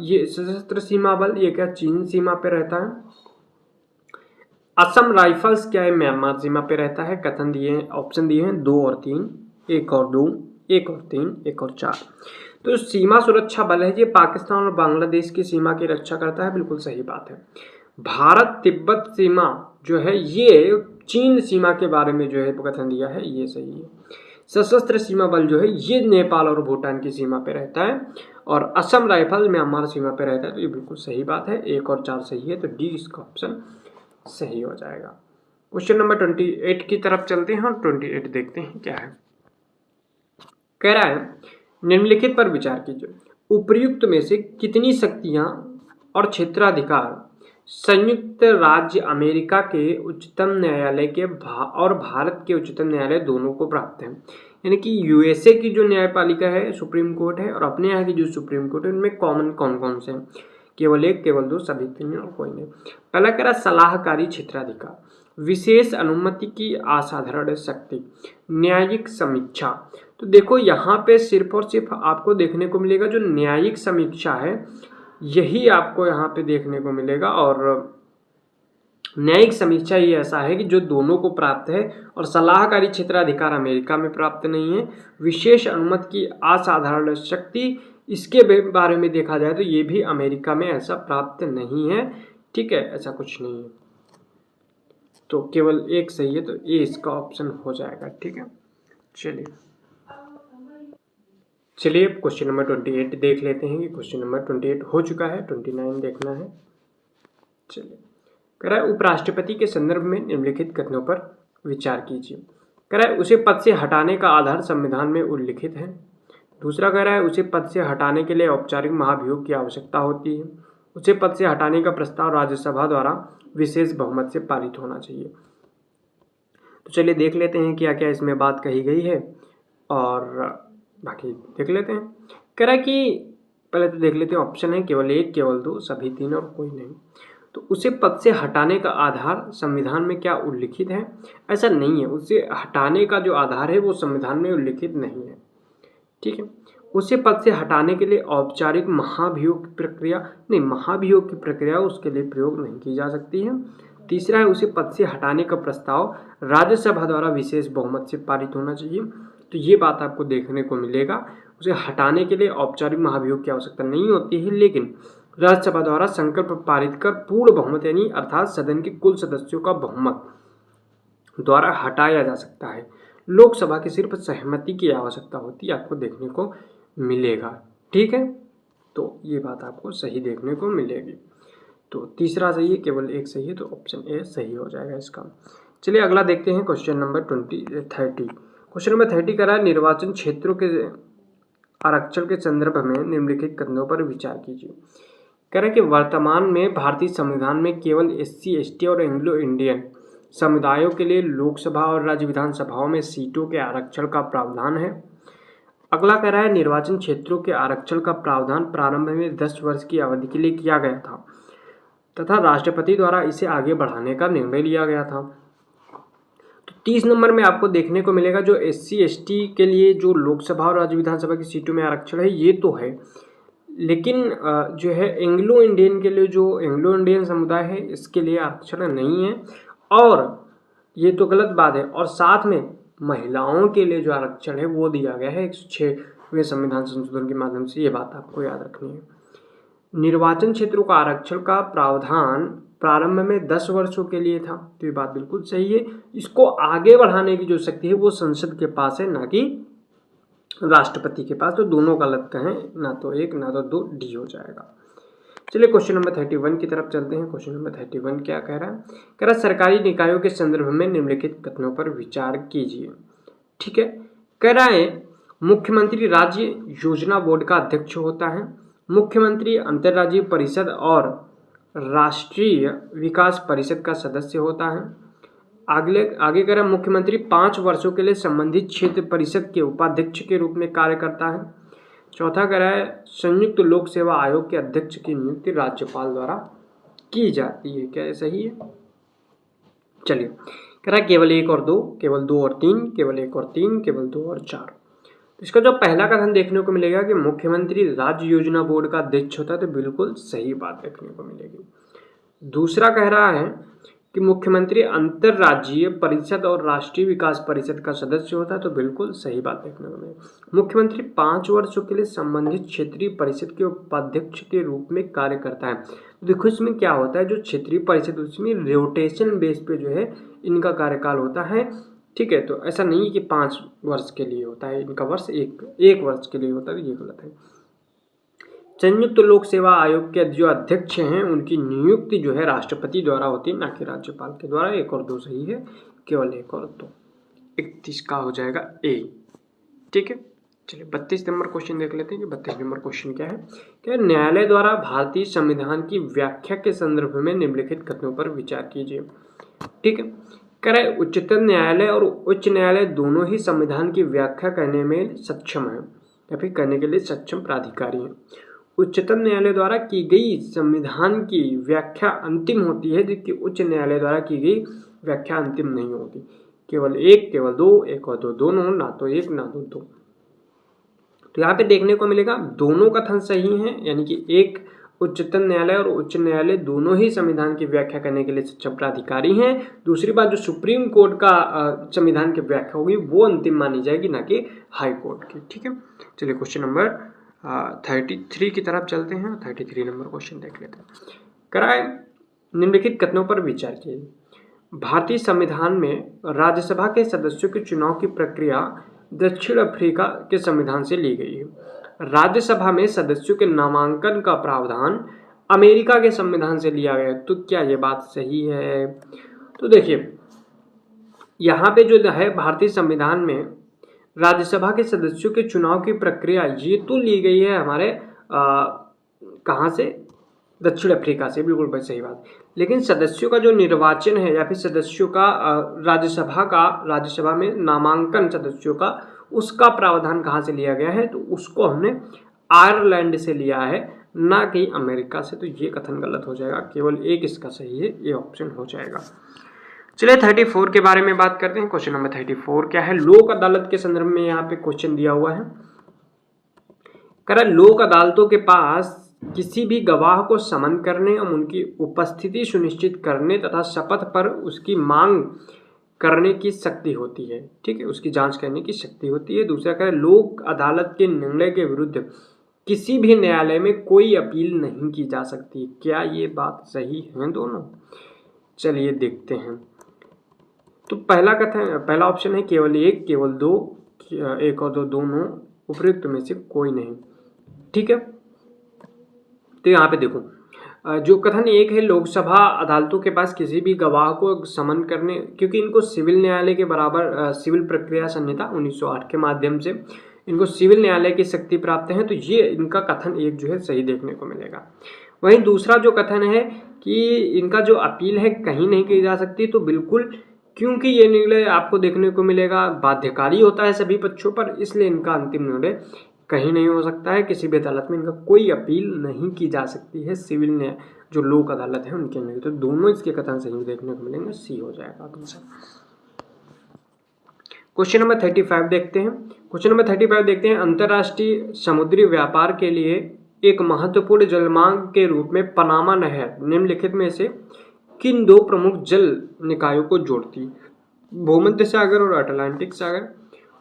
ये सशस्त्र सीमा बल ये क्या चीन सीमा पे रहता है? असम राइफल्स क्या है म्यांमार सीमा पे रहता है? कथन दिए हैं, ऑप्शन दिए हैं 2 और 3, 1 और 2, 1 और 3, 1 और 4। तो सीमा सुरक्षा बल है ये पाकिस्तान और बांग्लादेश की सीमा की रक्षा करता है, बिल्कुल सही बात है। भारत तिब्बत सीमा जो है ये चीन सीमा के बारे में जो है कथन दिया है, ये सही है। सशस्त्र सीमा बल जो है ये नेपाल और भूटान की सीमा पे रहता है, और असम राइफल म्यांमार सीमा पे रहता है। तो ये बिल्कुल सही बात है, 1 और 4 सही है, तो डी इसका ऑप्शन सही हो जाएगा। क्वेश्चन नंबर 28 की तरफ चलते हैं और 28 देखते हैं क्या है। कह रहा है निम्नलिखित पर विचार कीजिए, उपर्युक्त में से कितनी शक्तियां और क्षेत्राधिकार संयुक्त राज्य अमेरिका के उच्चतम न्यायालय के और भारत के उच्चतम न्यायालय दोनों को प्राप्त है। यानी कि यूएसए की जो न्यायपालिका है सुप्रीम कोर्ट है, और अपने यहाँ की जो सुप्रीम कोर्ट है उनमें कॉमन कौन कौन से हैं? केवल 1, केवल 2, सभी 3 और कोई नहीं। पहला कह रहा सलाहकारी क्षेत्राधिकार, विशेष अनुमति की असाधारण शक्ति, न्यायिक समीक्षा। तो देखो यहाँ पे सिर्फ और सिर्फ आपको देखने को मिलेगा जो न्यायिक समीक्षा है यही आपको यहाँ पे देखने को मिलेगा, और न्यायिक समीक्षा ये ऐसा है कि जो दोनों को प्राप्त है, और सलाहकारी क्षेत्राधिकार अमेरिका में प्राप्त नहीं है। विशेष अनुमति की असाधारण शक्ति इसके बारे में देखा जाए तो ये भी अमेरिका में ऐसा प्राप्त नहीं है। ठीक है, ऐसा कुछ नहीं है, तो केवल 1 सही है, तो ये इसका ऑप्शन हो जाएगा। ठीक है, चलिए क्वेश्चन नंबर 28 देख लेते हैं कि क्वेश्चन नंबर 28 हो चुका है, 29 देखना है। चलिए कह रहा है उपराष्ट्रपति के संदर्भ में निम्नलिखित कथनों पर विचार कीजिए। कह रहा है उसे पद से हटाने का आधार संविधान में उल्लिखित है। दूसरा कह रहा है उसे पद से हटाने के लिए औपचारिक महाभियोग की आवश्यकता होती है। उसे पद से हटाने का प्रस्ताव राज्यसभा द्वारा विशेष बहुमत से पारित होना चाहिए। तो चलिए देख लेते हैं क्या क्या इसमें बात कही गई है, और बाकी देख लेते हैं। कह रहा है कि पहले तो देख लेते हैं, ऑप्शन है केवल 1, केवल 2, सभी 3 और कोई नहीं। तो उसे पद से हटाने का आधार संविधान में क्या उल्लिखित है? ऐसा नहीं है, उसे हटाने का जो आधार है वो संविधान में उल्लिखित नहीं है। ठीक है, उसे पद से हटाने के लिए औपचारिक महाभियोग की प्रक्रिया नहीं, महाभियोग की प्रक्रिया उसके लिए प्रयोग नहीं की जा सकती है। तीसरा है उसे पद से हटाने का प्रस्ताव राज्यसभा द्वारा विशेष बहुमत से पारित होना चाहिए। तो ये बात आपको देखने को मिलेगा, उसे हटाने के लिए औपचारिक महाभियोग की आवश्यकता नहीं होती है, लेकिन राज्यसभा द्वारा संकल्प पारित कर पूर्ण बहुमत यानी अर्थात सदन के कुल सदस्यों का बहुमत द्वारा हटाया जा सकता है। लोकसभा की सिर्फ सहमति की आवश्यकता होती है, आपको देखने को मिलेगा। ठीक है, तो ये बात आपको सही देखने को मिलेगी। तो तीसरा सही है, केवल 1 सही है, तो ऑप्शन ए सही हो जाएगा इसका। चलिए अगला देखते हैं क्वेश्चन नंबर 30। क्वेश्चन नंबर 30 कह रहा है निर्वाचन क्षेत्रों के आरक्षण के संदर्भ में निम्नलिखित कथनों पर विचार कीजिए। कह रहा है कि वर्तमान में भारतीय संविधान में केवल SC, ST और एंग्लो इंडियन समुदायों के लिए लोकसभा और राज्य विधानसभाओं में सीटों के आरक्षण का प्रावधान है। अगला कह रहा है निर्वाचन क्षेत्रों के आरक्षण का प्रावधान प्रारंभ में 10 वर्ष की अवधि के लिए किया गया था तथा राष्ट्रपति द्वारा इसे आगे बढ़ाने का निर्णय लिया गया था। तो 30 नंबर में आपको देखने को मिलेगा जो SC, ST के लिए जो लोकसभा और राज्य विधानसभा की सीटों में आरक्षण है ये तो है, लेकिन जो है एंग्लो इंडियन के लिए जो एंग्लो इंडियन समुदाय है इसके लिए आरक्षण नहीं है, और ये तो गलत बात है। और साथ में महिलाओं के लिए जो आरक्षण है वो दिया गया है 106वें संविधान संशोधन के माध्यम से, ये बात आपको याद रखनी है। निर्वाचन क्षेत्रों का आरक्षण का प्रावधान प्रारंभ में 10 वर्षों के लिए था, तो ये बात बिल्कुल सही है। इसको आगे बढ़ाने की जो शक्ति है वो संसद के पास है, ना कि राष्ट्रपति के पास। तो दोनों गलत कहें, ना तो 1 ना तो 2, डी हो जाएगा। चलिए क्वेश्चन नंबर 31 की तरफ चलते हैं। क्वेश्चन नंबर 31 क्या कह रहा है? कह रहा है सरकारी निकायों के संदर्भ में निम्नलिखित कथनों पर विचार कीजिए। ठीक है, कह रहा है मुख्यमंत्री राज्य योजना बोर्ड का अध्यक्ष होता है। मुख्यमंत्री अंतर्राज्यीय परिषद और राष्ट्रीय विकास परिषद का सदस्य होता है। आगे कह रहा है मुख्यमंत्री 5 वर्षों के लिए संबंधित क्षेत्र परिषद के उपाध्यक्ष के रूप में कार्य करता है। चौथा कह रहा है संयुक्त लोक सेवा आयोग के अध्यक्ष की नियुक्ति राज्यपाल द्वारा की जाती है। क्या ये सही है? चलिए, कह रहा है केवल 1 और 2, केवल 2 और 3, केवल 1 और 3, केवल 2 और 4। इसका जो पहला कथन देखने को मिलेगा कि मुख्यमंत्री राज्य योजना बोर्ड का अध्यक्ष होता है, तो बिल्कुल सही बात देखने को मिलेगी। दूसरा कह रहा है कि मुख्यमंत्री अंतर्राज्यीय परिषद और राष्ट्रीय विकास परिषद का सदस्य होता है, तो बिल्कुल सही बात देखने को मिलेगी। मुख्यमंत्री 5 वर्षों के लिए संबंधित क्षेत्रीय परिषद के उपाध्यक्ष के रूप में कार्य करता है। तो देखो इसमें क्या होता है, जो क्षेत्रीय परिषद उसमें रोटेशन बेस पे जो है इनका कार्यकाल होता है। ठीक है, तो ऐसा नहीं है कि 5 वर्ष के लिए होता है, इनका वर्ष एक वर्ष के लिए होता है, ये गलत है। संयुक्त लोक सेवा आयोग के जो अध्यक्ष हैं उनकी नियुक्ति जो है राष्ट्रपति द्वारा होती है, ना कि राज्यपाल के द्वारा। 1 और 2 सही है, केवल 1 और 2। 31 का हो जाएगा ए। ठीक है, चलिए 32 नंबर क्वेश्चन देख लेते हैं कि 32 नंबर क्वेश्चन क्या है। क्या न्यायालय द्वारा भारतीय संविधान की व्याख्या के संदर्भ में निम्नलिखित कथनों पर विचार कीजिए। ठीक है, कह रहा है उच्चतम न्यायालय और उच्च न्यायालय दोनों ही संविधान की व्याख्या करने में सक्षम है या फिर करने के लिए सक्षम प्राधिकारी हैं। उच्चतम न्यायालय द्वारा की गई संविधान की व्याख्या अंतिम होती है, जबकि उच्च न्यायालय द्वारा की गई व्याख्या अंतिम नहीं होती। केवल 1, केवल 2, 1 और 2 दोनों, ना तो 1 ना तो 2। तो यहाँ पे देखने को मिलेगा दोनों कथन सही हैं, यानी कि एक उच्चतम न्यायालय और उच्च न्यायालय दोनों ही संविधान की व्याख्या करने के लिए सक्षम प्राधिकारी हैं। दूसरी बात, जो सुप्रीम कोर्ट का संविधान की व्याख्या होगी वो अंतिम मानी जाएगी, ना कि हाई कोर्ट की। ठीक है, चलिए क्वेश्चन नंबर 33 की तरफ चलते हैं। 33 नंबर क्वेश्चन देख लेते हैं। कराए निम्नलिखित कथनों पर विचार कीजिए। भारतीय संविधान में राज्यसभा के सदस्यों के चुनाव की प्रक्रिया दक्षिण अफ्रीका के संविधान से ली गई है। राज्यसभा में सदस्यों के नामांकन का प्रावधान अमेरिका के संविधान से लिया गया है। तो क्या ये बात सही है? तो देखिए, यहाँ पे जो है भारतीय संविधान में राज्यसभा के सदस्यों के चुनाव की प्रक्रिया ये तो ली गई है हमारे कहाँ से? दक्षिण अफ्रीका से, बिल्कुल सही बात। लेकिन सदस्यों का जो निर्वाचन है या फिर सदस्यों का राज्यसभा में नामांकन सदस्यों का, उसका प्रावधान कहाँ से लिया गया है? तो उसको हमने आयरलैंड से लिया है, ना कि अमेरिका से। तो ये कथन गलत हो जाएगा, केवल एक इसका सही है, ये ऑप्शन हो जाएगा। चलिए 34 के बारे में बात करते हैं। क्वेश्चन नंबर 34 क्या है? लोक अदालत के संदर्भ में यहाँ पे क्वेश्चन दिया हुआ है। कह रहा है लोक अदालतों के पास किसी भी गवाह को समन करने और उनकी उपस्थिति सुनिश्चित करने तथा शपथ पर उसकी मांग करने की शक्ति होती है। ठीक है, उसकी जांच करने की शक्ति होती है। दूसरा कह रहा है लोक अदालत के निर्णय के विरुद्ध किसी भी न्यायालय में कोई अपील नहीं की जा सकती। क्या ये बात सही है दोनों? चलिए देखते हैं। तो पहला ऑप्शन है केवल 1, केवल 2, 1 और 2 दोनों, उपयुक्त में से कोई नहीं। ठीक है, तो यहाँ पे देखो जो कथन 1 है, लोकसभा अदालतों के पास किसी भी गवाह को समन करने, क्योंकि इनको सिविल न्यायालय के बराबर सिविल प्रक्रिया संहिता 1908 के माध्यम से इनको सिविल न्यायालय की शक्ति प्राप्त है। तो ये इनका कथन 1 जो है सही देखने को मिलेगा। वहीं दूसरा जो कथन है कि इनका जो अपील है कहीं नहीं की जा सकती, तो बिल्कुल, क्योंकि ये निर्णय आपको देखने को मिलेगा बाध्यकारी होता है सभी पक्षों पर, इसलिए इनका अंतिम निर्णय कहीं नहीं हो सकता है। किसी भी अदालत में इनका कोई अपील नहीं की जा सकती है, सिविल न्याय जो लोक अदालत है उनके अंदर। तो दोनों इसके कथन सही देखने को मिलेंगे, सी हो जाएगा आंसर। क्वेश्चन नंबर 35 देखते हैं। क्वेश्चन नंबर 35 देखते हैं। अंतर्राष्ट्रीय समुद्री व्यापार के लिए एक महत्वपूर्ण जलमार्ग के रूप में पनामा नहर निम्नलिखित में से किन 2 प्रमुख जल निकायों को जोड़ती? भूमध्य सागर और अटलांटिक सागर,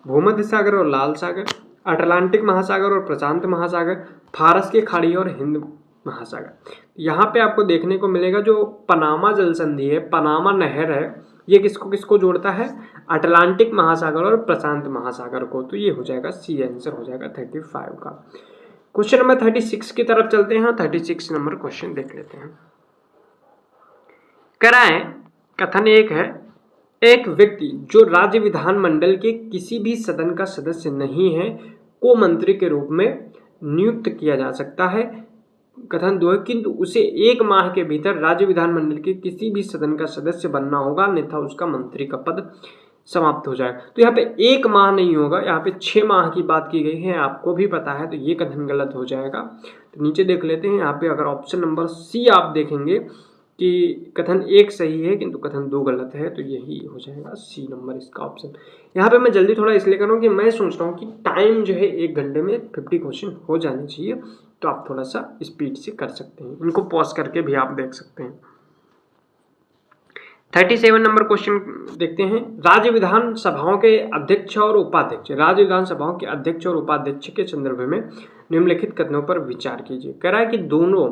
भूमध्य सागर और लाल सागर, अटलांटिक महासागर और प्रशांत महासागर, फारस की खाड़ी और हिंद महासागर। यहाँ पे आपको देखने को मिलेगा जो पनामा जल संधि है, पनामा नहर है, ये किसको किसको जोड़ता है? अटलांटिक महासागर और प्रशांत महासागर को। तो ये हो जाएगा सी, आंसर हो जाएगा 35 का। क्वेश्चन नंबर 36 की तरफ चलते हैं। 36 नंबर क्वेश्चन देख लेते हैं। कराएं कथन 1 है, एक व्यक्ति जो राज्य विधानमंडल के किसी भी सदन का सदस्य नहीं है को मंत्री के रूप में नियुक्त किया जा सकता है। कथन 2 है, किंतु उसे 1 माह के भीतर राज्य विधानमंडल के किसी भी सदन का सदस्य बनना होगा, अन्यथा उसका मंत्री का पद समाप्त हो जाएगा। तो यहाँ पे 1 माह नहीं होगा, यहाँ पे 6 माह की बात की गई है, आपको भी पता है, तो ये कथन गलत हो जाएगा। तो नीचे देख लेते हैं, यहाँ पे अगर ऑप्शन नंबर सी आप देखेंगे कि कथन 1 सही है किंतु कथन 2 गलत है, तो यही हो जाएगा सी नंबर इसका ऑप्शन। यहाँ पे मैं जल्दी थोड़ा इसलिए कर रहा हूँ कि मैं सोच रहा हूँ कि टाइम जो है 1 घंटे में 50 क्वेश्चन हो जाने चाहिए, तो आप थोड़ा सा स्पीड से कर सकते हैं, इनको पॉज करके भी आप देख सकते हैं। 37 नंबर क्वेश्चन देखते हैं। राज्य विधानसभाओं के अध्यक्ष और उपाध्यक्ष, राज्य विधानसभाओं के अध्यक्ष और उपाध्यक्ष के संदर्भ में निम्नलिखित कथनों पर विचार कीजिए। कह रहा है कि दोनों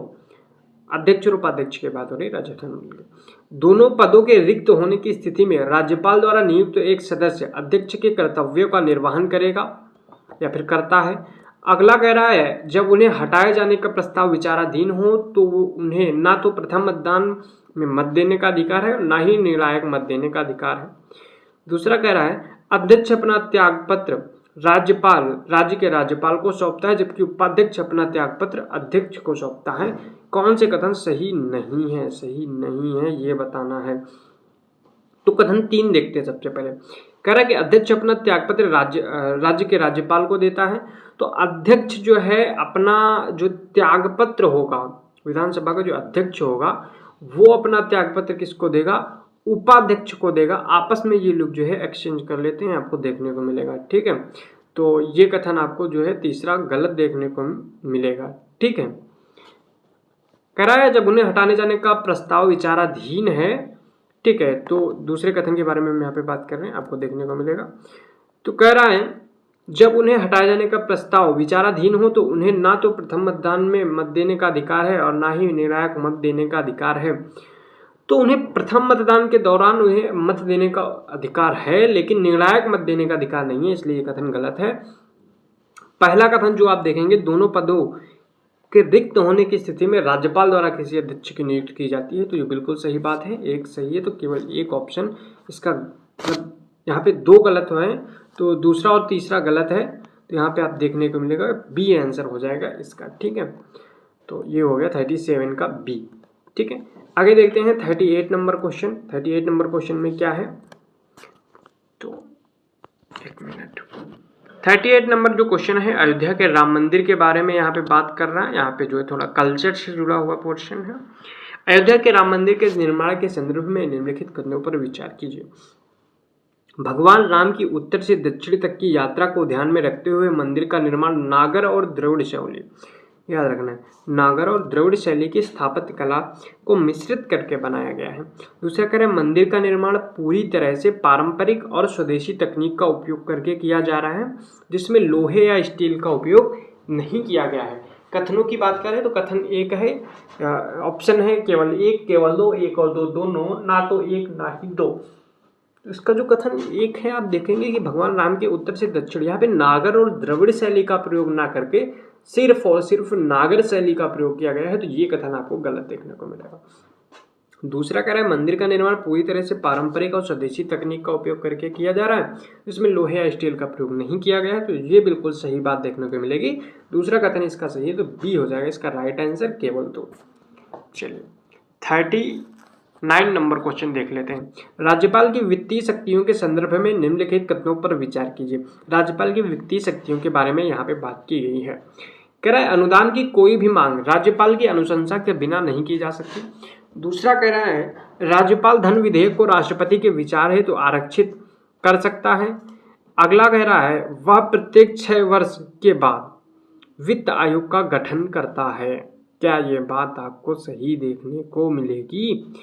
अध्यक्ष और उपाध्यक्ष की बात हो रही है राज्य विधानमंडल, दोनों पदों के रिक्त होने की स्थिति में राज्यपाल द्वारा नियुक्त एक सदस्य अध्यक्ष के कर्तव्यों का निर्वहन करेगा या फिर करता है। अगला कह रहा है, जब उन्हें हटाए जाने का प्रस्ताव विचाराधीन हो तो वो उन्हें ना तो प्रथम मतदान में मत देने का अधिकार है, ना ही निर्णायक मत देने का अधिकार है। दूसरा कह रहा है, अध्यक्ष अपना त्यागपत्र राज्य के राज्यपाल को सौंपता है, जबकि उपाध्यक्ष अपना त्यागपत्र अध्यक्ष को सौंपता है। कौन से कथन सही नहीं है? सही नहीं है ये बताना है। तो कथन 3 देखते हैं। सबसे पहले कह रहा है कि अध्यक्ष अपना त्यागपत्र राज्य के राज्यपाल को देता है, तो अध्यक्ष जो है अपना जो त्यागपत्र होगा, विधानसभा का जो अध्यक्ष होगा वो अपना त्यागपत्र किसको देगा? उपाध्यक्ष को देगा। आपस में ये लोग जो है एक्सचेंज कर लेते हैं, आपको देखने को मिलेगा। ठीक है, तो ये कथन आपको जो है तीसरा गलत देखने को मिलेगा। ठीक है, कह रहा है जब उन्हें हटाने जाने का प्रस्ताव विचाराधीन है। ठीक है, तो दूसरे कथन के बारे में हम यहाँ पे बात कर रहे हैं, आपको देखने को मिलेगा। तो कह रहा है जब उन्हें हटाए जाने का प्रस्ताव विचाराधीन हो तो उन्हें ना तो प्रथम मतदान में मत देने का अधिकार है और ना ही निर्णायक मत देने का अधिकार है। तो उन्हें प्रथम मतदान के दौरान उन्हें मत देने का अधिकार है, लेकिन निर्णायक मत देने का अधिकार नहीं है, इसलिए ये कथन गलत है। पहला कथन जो आप देखेंगे, दोनों पदों के रिक्त होने की स्थिति में राज्यपाल द्वारा किसी अध्यक्ष की नियुक्ति की जाती है, तो ये बिल्कुल सही बात है। 1 सही है, तो केवल एक ऑप्शन इसका, मतलब यहाँ पे 2 गलत है, तो दूसरा और तीसरा गलत है, तो यहाँ पे आप देखने को मिलेगा बी आंसर हो जाएगा इसका। ठीक है, तो ये हो गया 37 का बी। ठीक है, आगे देखते हैं 38 नंबर क्वेश्चन। 38 नंबर क्वेश्चन में क्या है, तो 1 मिनट। 38 नंबर जो क्वेश्चन है अयोध्या के राम मंदिर के बारे में यहाँ पे बात कर रहा है। यहाँ पे जो है थोड़ा कल्चर से जुड़ा हुआ पोर्शन है। अयोध्या के राम मंदिर के निर्माण के संदर्भ में निम्नलिखित कथनों पर विचार कीजिए। भगवान राम की उत्तर से दक्षिण तक की यात्रा को ध्यान में रखते हुए मंदिर का निर्माण नागर और द्रविड़ शैली, याद रखना है, नागर और द्रविड़ शैली की स्थापत्य कला को मिश्रित करके बनाया गया है। दूसरा कह रहे हैं मंदिर का निर्माण पूरी तरह से पारंपरिक और स्वदेशी तकनीक का उपयोग करके किया जा रहा है, जिसमें लोहे या स्टील का उपयोग नहीं किया गया है। कथनों की बात करें तो कथन 1 है, ऑप्शन है केवल 1, केवल 2, 1 और 2 दोनों, ना तो 1 ना ही 2। इसका जो कथन 1 है, आप देखेंगे कि भगवान राम के उत्तर से दक्षिण, यहाँ पे नागर और द्रविड़ शैली का प्रयोग ना करके सिर्फ और सिर्फ नागर शैली का प्रयोग किया गया है, तो ये कथन आपको गलत देखने को मिलेगा। दूसरा कह रहा है मंदिर का निर्माण पूरी तरह से पारंपरिक और स्वदेशी तकनीक का उपयोग करके किया जा रहा है, इसमें लोहे या स्टील का प्रयोग नहीं किया गया है, तो ये बिल्कुल सही बात देखने को मिलेगी। दूसरा कथन इसका सही है, तो बी हो जाएगा इसका राइट आंसर, केवल 2। चलिए 39 नंबर क्वेश्चन देख लेते हैं। राज्यपाल की वित्तीय शक्तियों के संदर्भ में निम्नलिखित कथनों पर विचार कीजिए। राज्यपाल की वित्तीय शक्तियों के बारे में यहाँ पे बात की गई है। कह रहा है अनुदान की कोई भी मांग राज्यपाल की अनुशंसा के बिना नहीं की जा सकती। दूसरा कह रहा है राज्यपाल धन विधेयक को राष्ट्रपति के विचार हेतु आरक्षित कर सकता है। अगला कह रहा है वह प्रत्येक 6 वर्ष के बाद वित्त आयोग का गठन करता है। क्या ये बात आपको सही देखने को मिलेगी?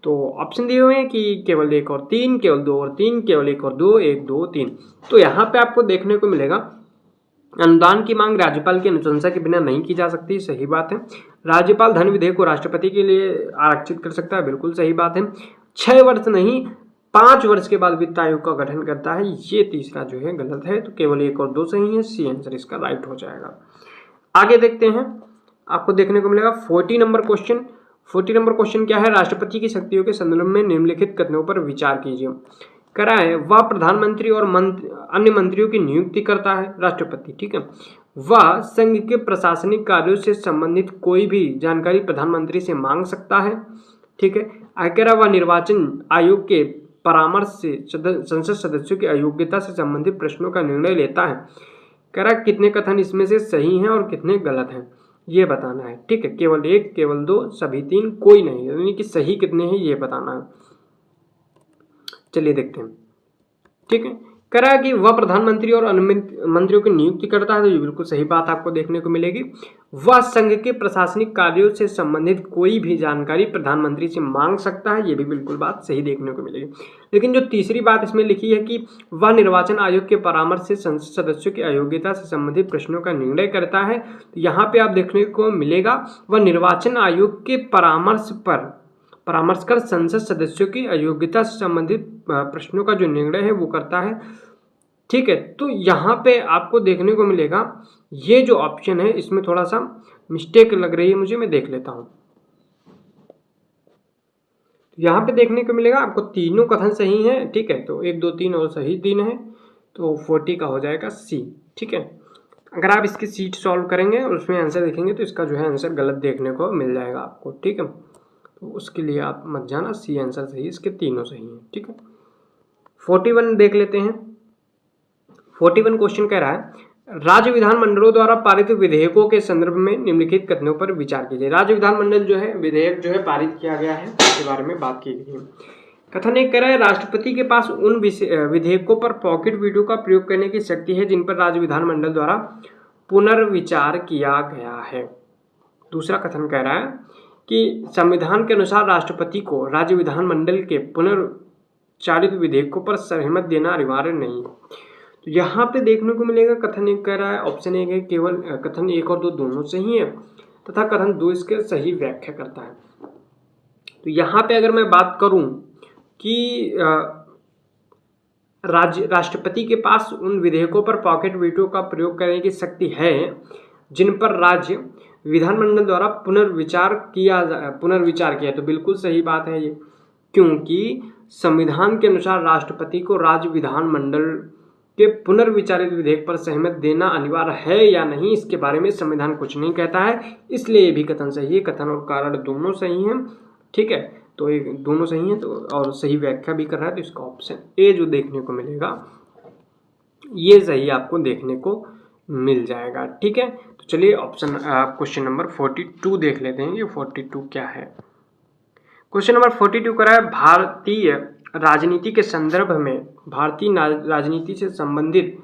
तो ऑप्शन दिए हुए हैं कि केवल 1 और 3, केवल 2 और 3, केवल 1 और 2, 1 2 3। तो यहाँ पे आपको देखने को मिलेगा अनुदान की मांग राज्यपाल की अनुशंसा के बिना नहीं की जा सकती, सही बात है। राज्यपाल धन विधेयक को राष्ट्रपति के लिए आरक्षित कर सकता है, बिल्कुल सही बात है। 6 वर्ष नहीं 5 वर्ष के बाद वित्त आयोग का गठन करता है, ये तीसरा जो है गलत है, तो केवल 1 और 2 सही है, सी आंसर इसका राइट हो जाएगा। आगे देखते हैं, आपको देखने को मिलेगा 40 नंबर क्वेश्चन। 40 नंबर क्वेश्चन क्या है, राष्ट्रपति की शक्तियों के संदर्भ में निम्नलिखित कथनों पर विचार कीजिए। करा है वह प्रधानमंत्री और अन्य मंत्रियों की नियुक्ति करता है, राष्ट्रपति, ठीक है। वह संघ के प्रशासनिक कार्यों से संबंधित कोई भी जानकारी प्रधानमंत्री से मांग सकता है। ठीक है। कह रहा वह निर्वाचन आयोग के परामर्श से संसद सदस्यों की अयोग्यता से संबंधित प्रश्नों का निर्णय लेता है। कह रहा कितने कथन इसमें से सही हैं और कितने गलत हैं ये बताना है। ठीक है। केवल 1, केवल 2, सभी 3, कोई नहीं, यानी कि सही कितने हैं ये बताना है। चलिए देखते हैं। ठीक है। कह रहा है कि वह प्रधानमंत्री और अन्य मंत्रियों की नियुक्ति करता है, तो ये बिल्कुल सही बात आपको देखने को मिलेगी। वह संघ के प्रशासनिक कार्यों से संबंधित कोई भी जानकारी प्रधानमंत्री से मांग सकता है, ये भी बिल्कुल बात सही देखने को मिलेगी। लेकिन जो तीसरी बात इसमें लिखी है कि वह निर्वाचन आयोग के परामर्श से संसद सदस्यों की अयोग्यता से संबंधित प्रश्नों का निर्णय करता है, तो यहाँ पे आप देखने को मिलेगा वह निर्वाचन आयोग के परामर्श कर संसद सदस्यों की अयोग्यता से संबंधित प्रश्नों का जो निर्णय है वो करता है। ठीक है। तो यहाँ पे आपको देखने को मिलेगा ये जो ऑप्शन है इसमें थोड़ा सा मिस्टेक लग रही है मुझे, मैं देख लेता हूँ। यहाँ पे देखने को मिलेगा आपको तीनों कथन सही हैं। ठीक है। तो 1, 2, 3 और सही 3 है, तो 40 का हो जाएगा सी। ठीक है। अगर आप इसकी सीट सॉल्व करेंगे और उसमें आंसर देखेंगे तो इसका जो है आंसर गलत देखने को मिल जाएगा आपको। ठीक है। तो उसके लिए आप मत जाना, सी आंसर सही, इसके तीनों सही हैं। ठीक है। 41 देख लेते हैं। 41 क्वेश्चन कह रहा है राज्य विधानमंडलों द्वारा पारित विधेयकों के संदर्भ में निम्नलिखित कथनों पर विचार कीजिए। राज्य विधानमंडल जो है विधेयक जो है पारित किया गया है, इसके बारे में बात की गई है। कथन 1 कह रहा है राष्ट्रपति के पास उन विधेयकों पर पॉकेट वीटो का प्रयोग करने की शक्ति है जिन पर राज्य विधानमंडल द्वारा पुनर्विचार किया गया है। दूसरा कथन कह रहा है कि संविधान के अनुसार राष्ट्रपति को राज्य विधानमंडल के पुनर्चारित विधेयकों पर सहमति देना अनिवार्य नहीं है। तो यहाँ पे देखने को मिलेगा कथन 1 कह रहा है ऑप्शन 1 है केवल कथन 1 और 2 दोनों सही है, तथा कथन 2 इसके सही व्याख्या करता है। तो यहाँ पे अगर मैं बात करूँ कि राष्ट्रपति के पास उन विधेयकों पर पॉकेट वीटो का प्रयोग करने की शक्ति है जिन पर राज्य विधानमंडल द्वारा पुनर्विचार किया, तो बिल्कुल सही बात है ये, क्योंकि संविधान के अनुसार राष्ट्रपति को राज्य विधानमंडल के पुनर्विचारित विधेयक पर सहमति देना अनिवार्य है या नहीं इसके बारे में संविधान कुछ नहीं कहता है, इसलिए ये भी कथन सही है। कथन और कारण दोनों सही हैं। ठीक है। तो ये दोनों सही हैं, तो और सही व्याख्या भी कर रहा है, तो इसका ऑप्शन ए जो देखने को मिलेगा ये सही आपको देखने को मिल जाएगा। ठीक है। तो चलिए ऑप्शन क्वेश्चन नंबर 42 देख लेते हैं। ये 42 क्या है। क्वेश्चन नंबर 42 कह रहा है भारतीय राजनीति के संदर्भ में भारतीय राजनीति से संबंधित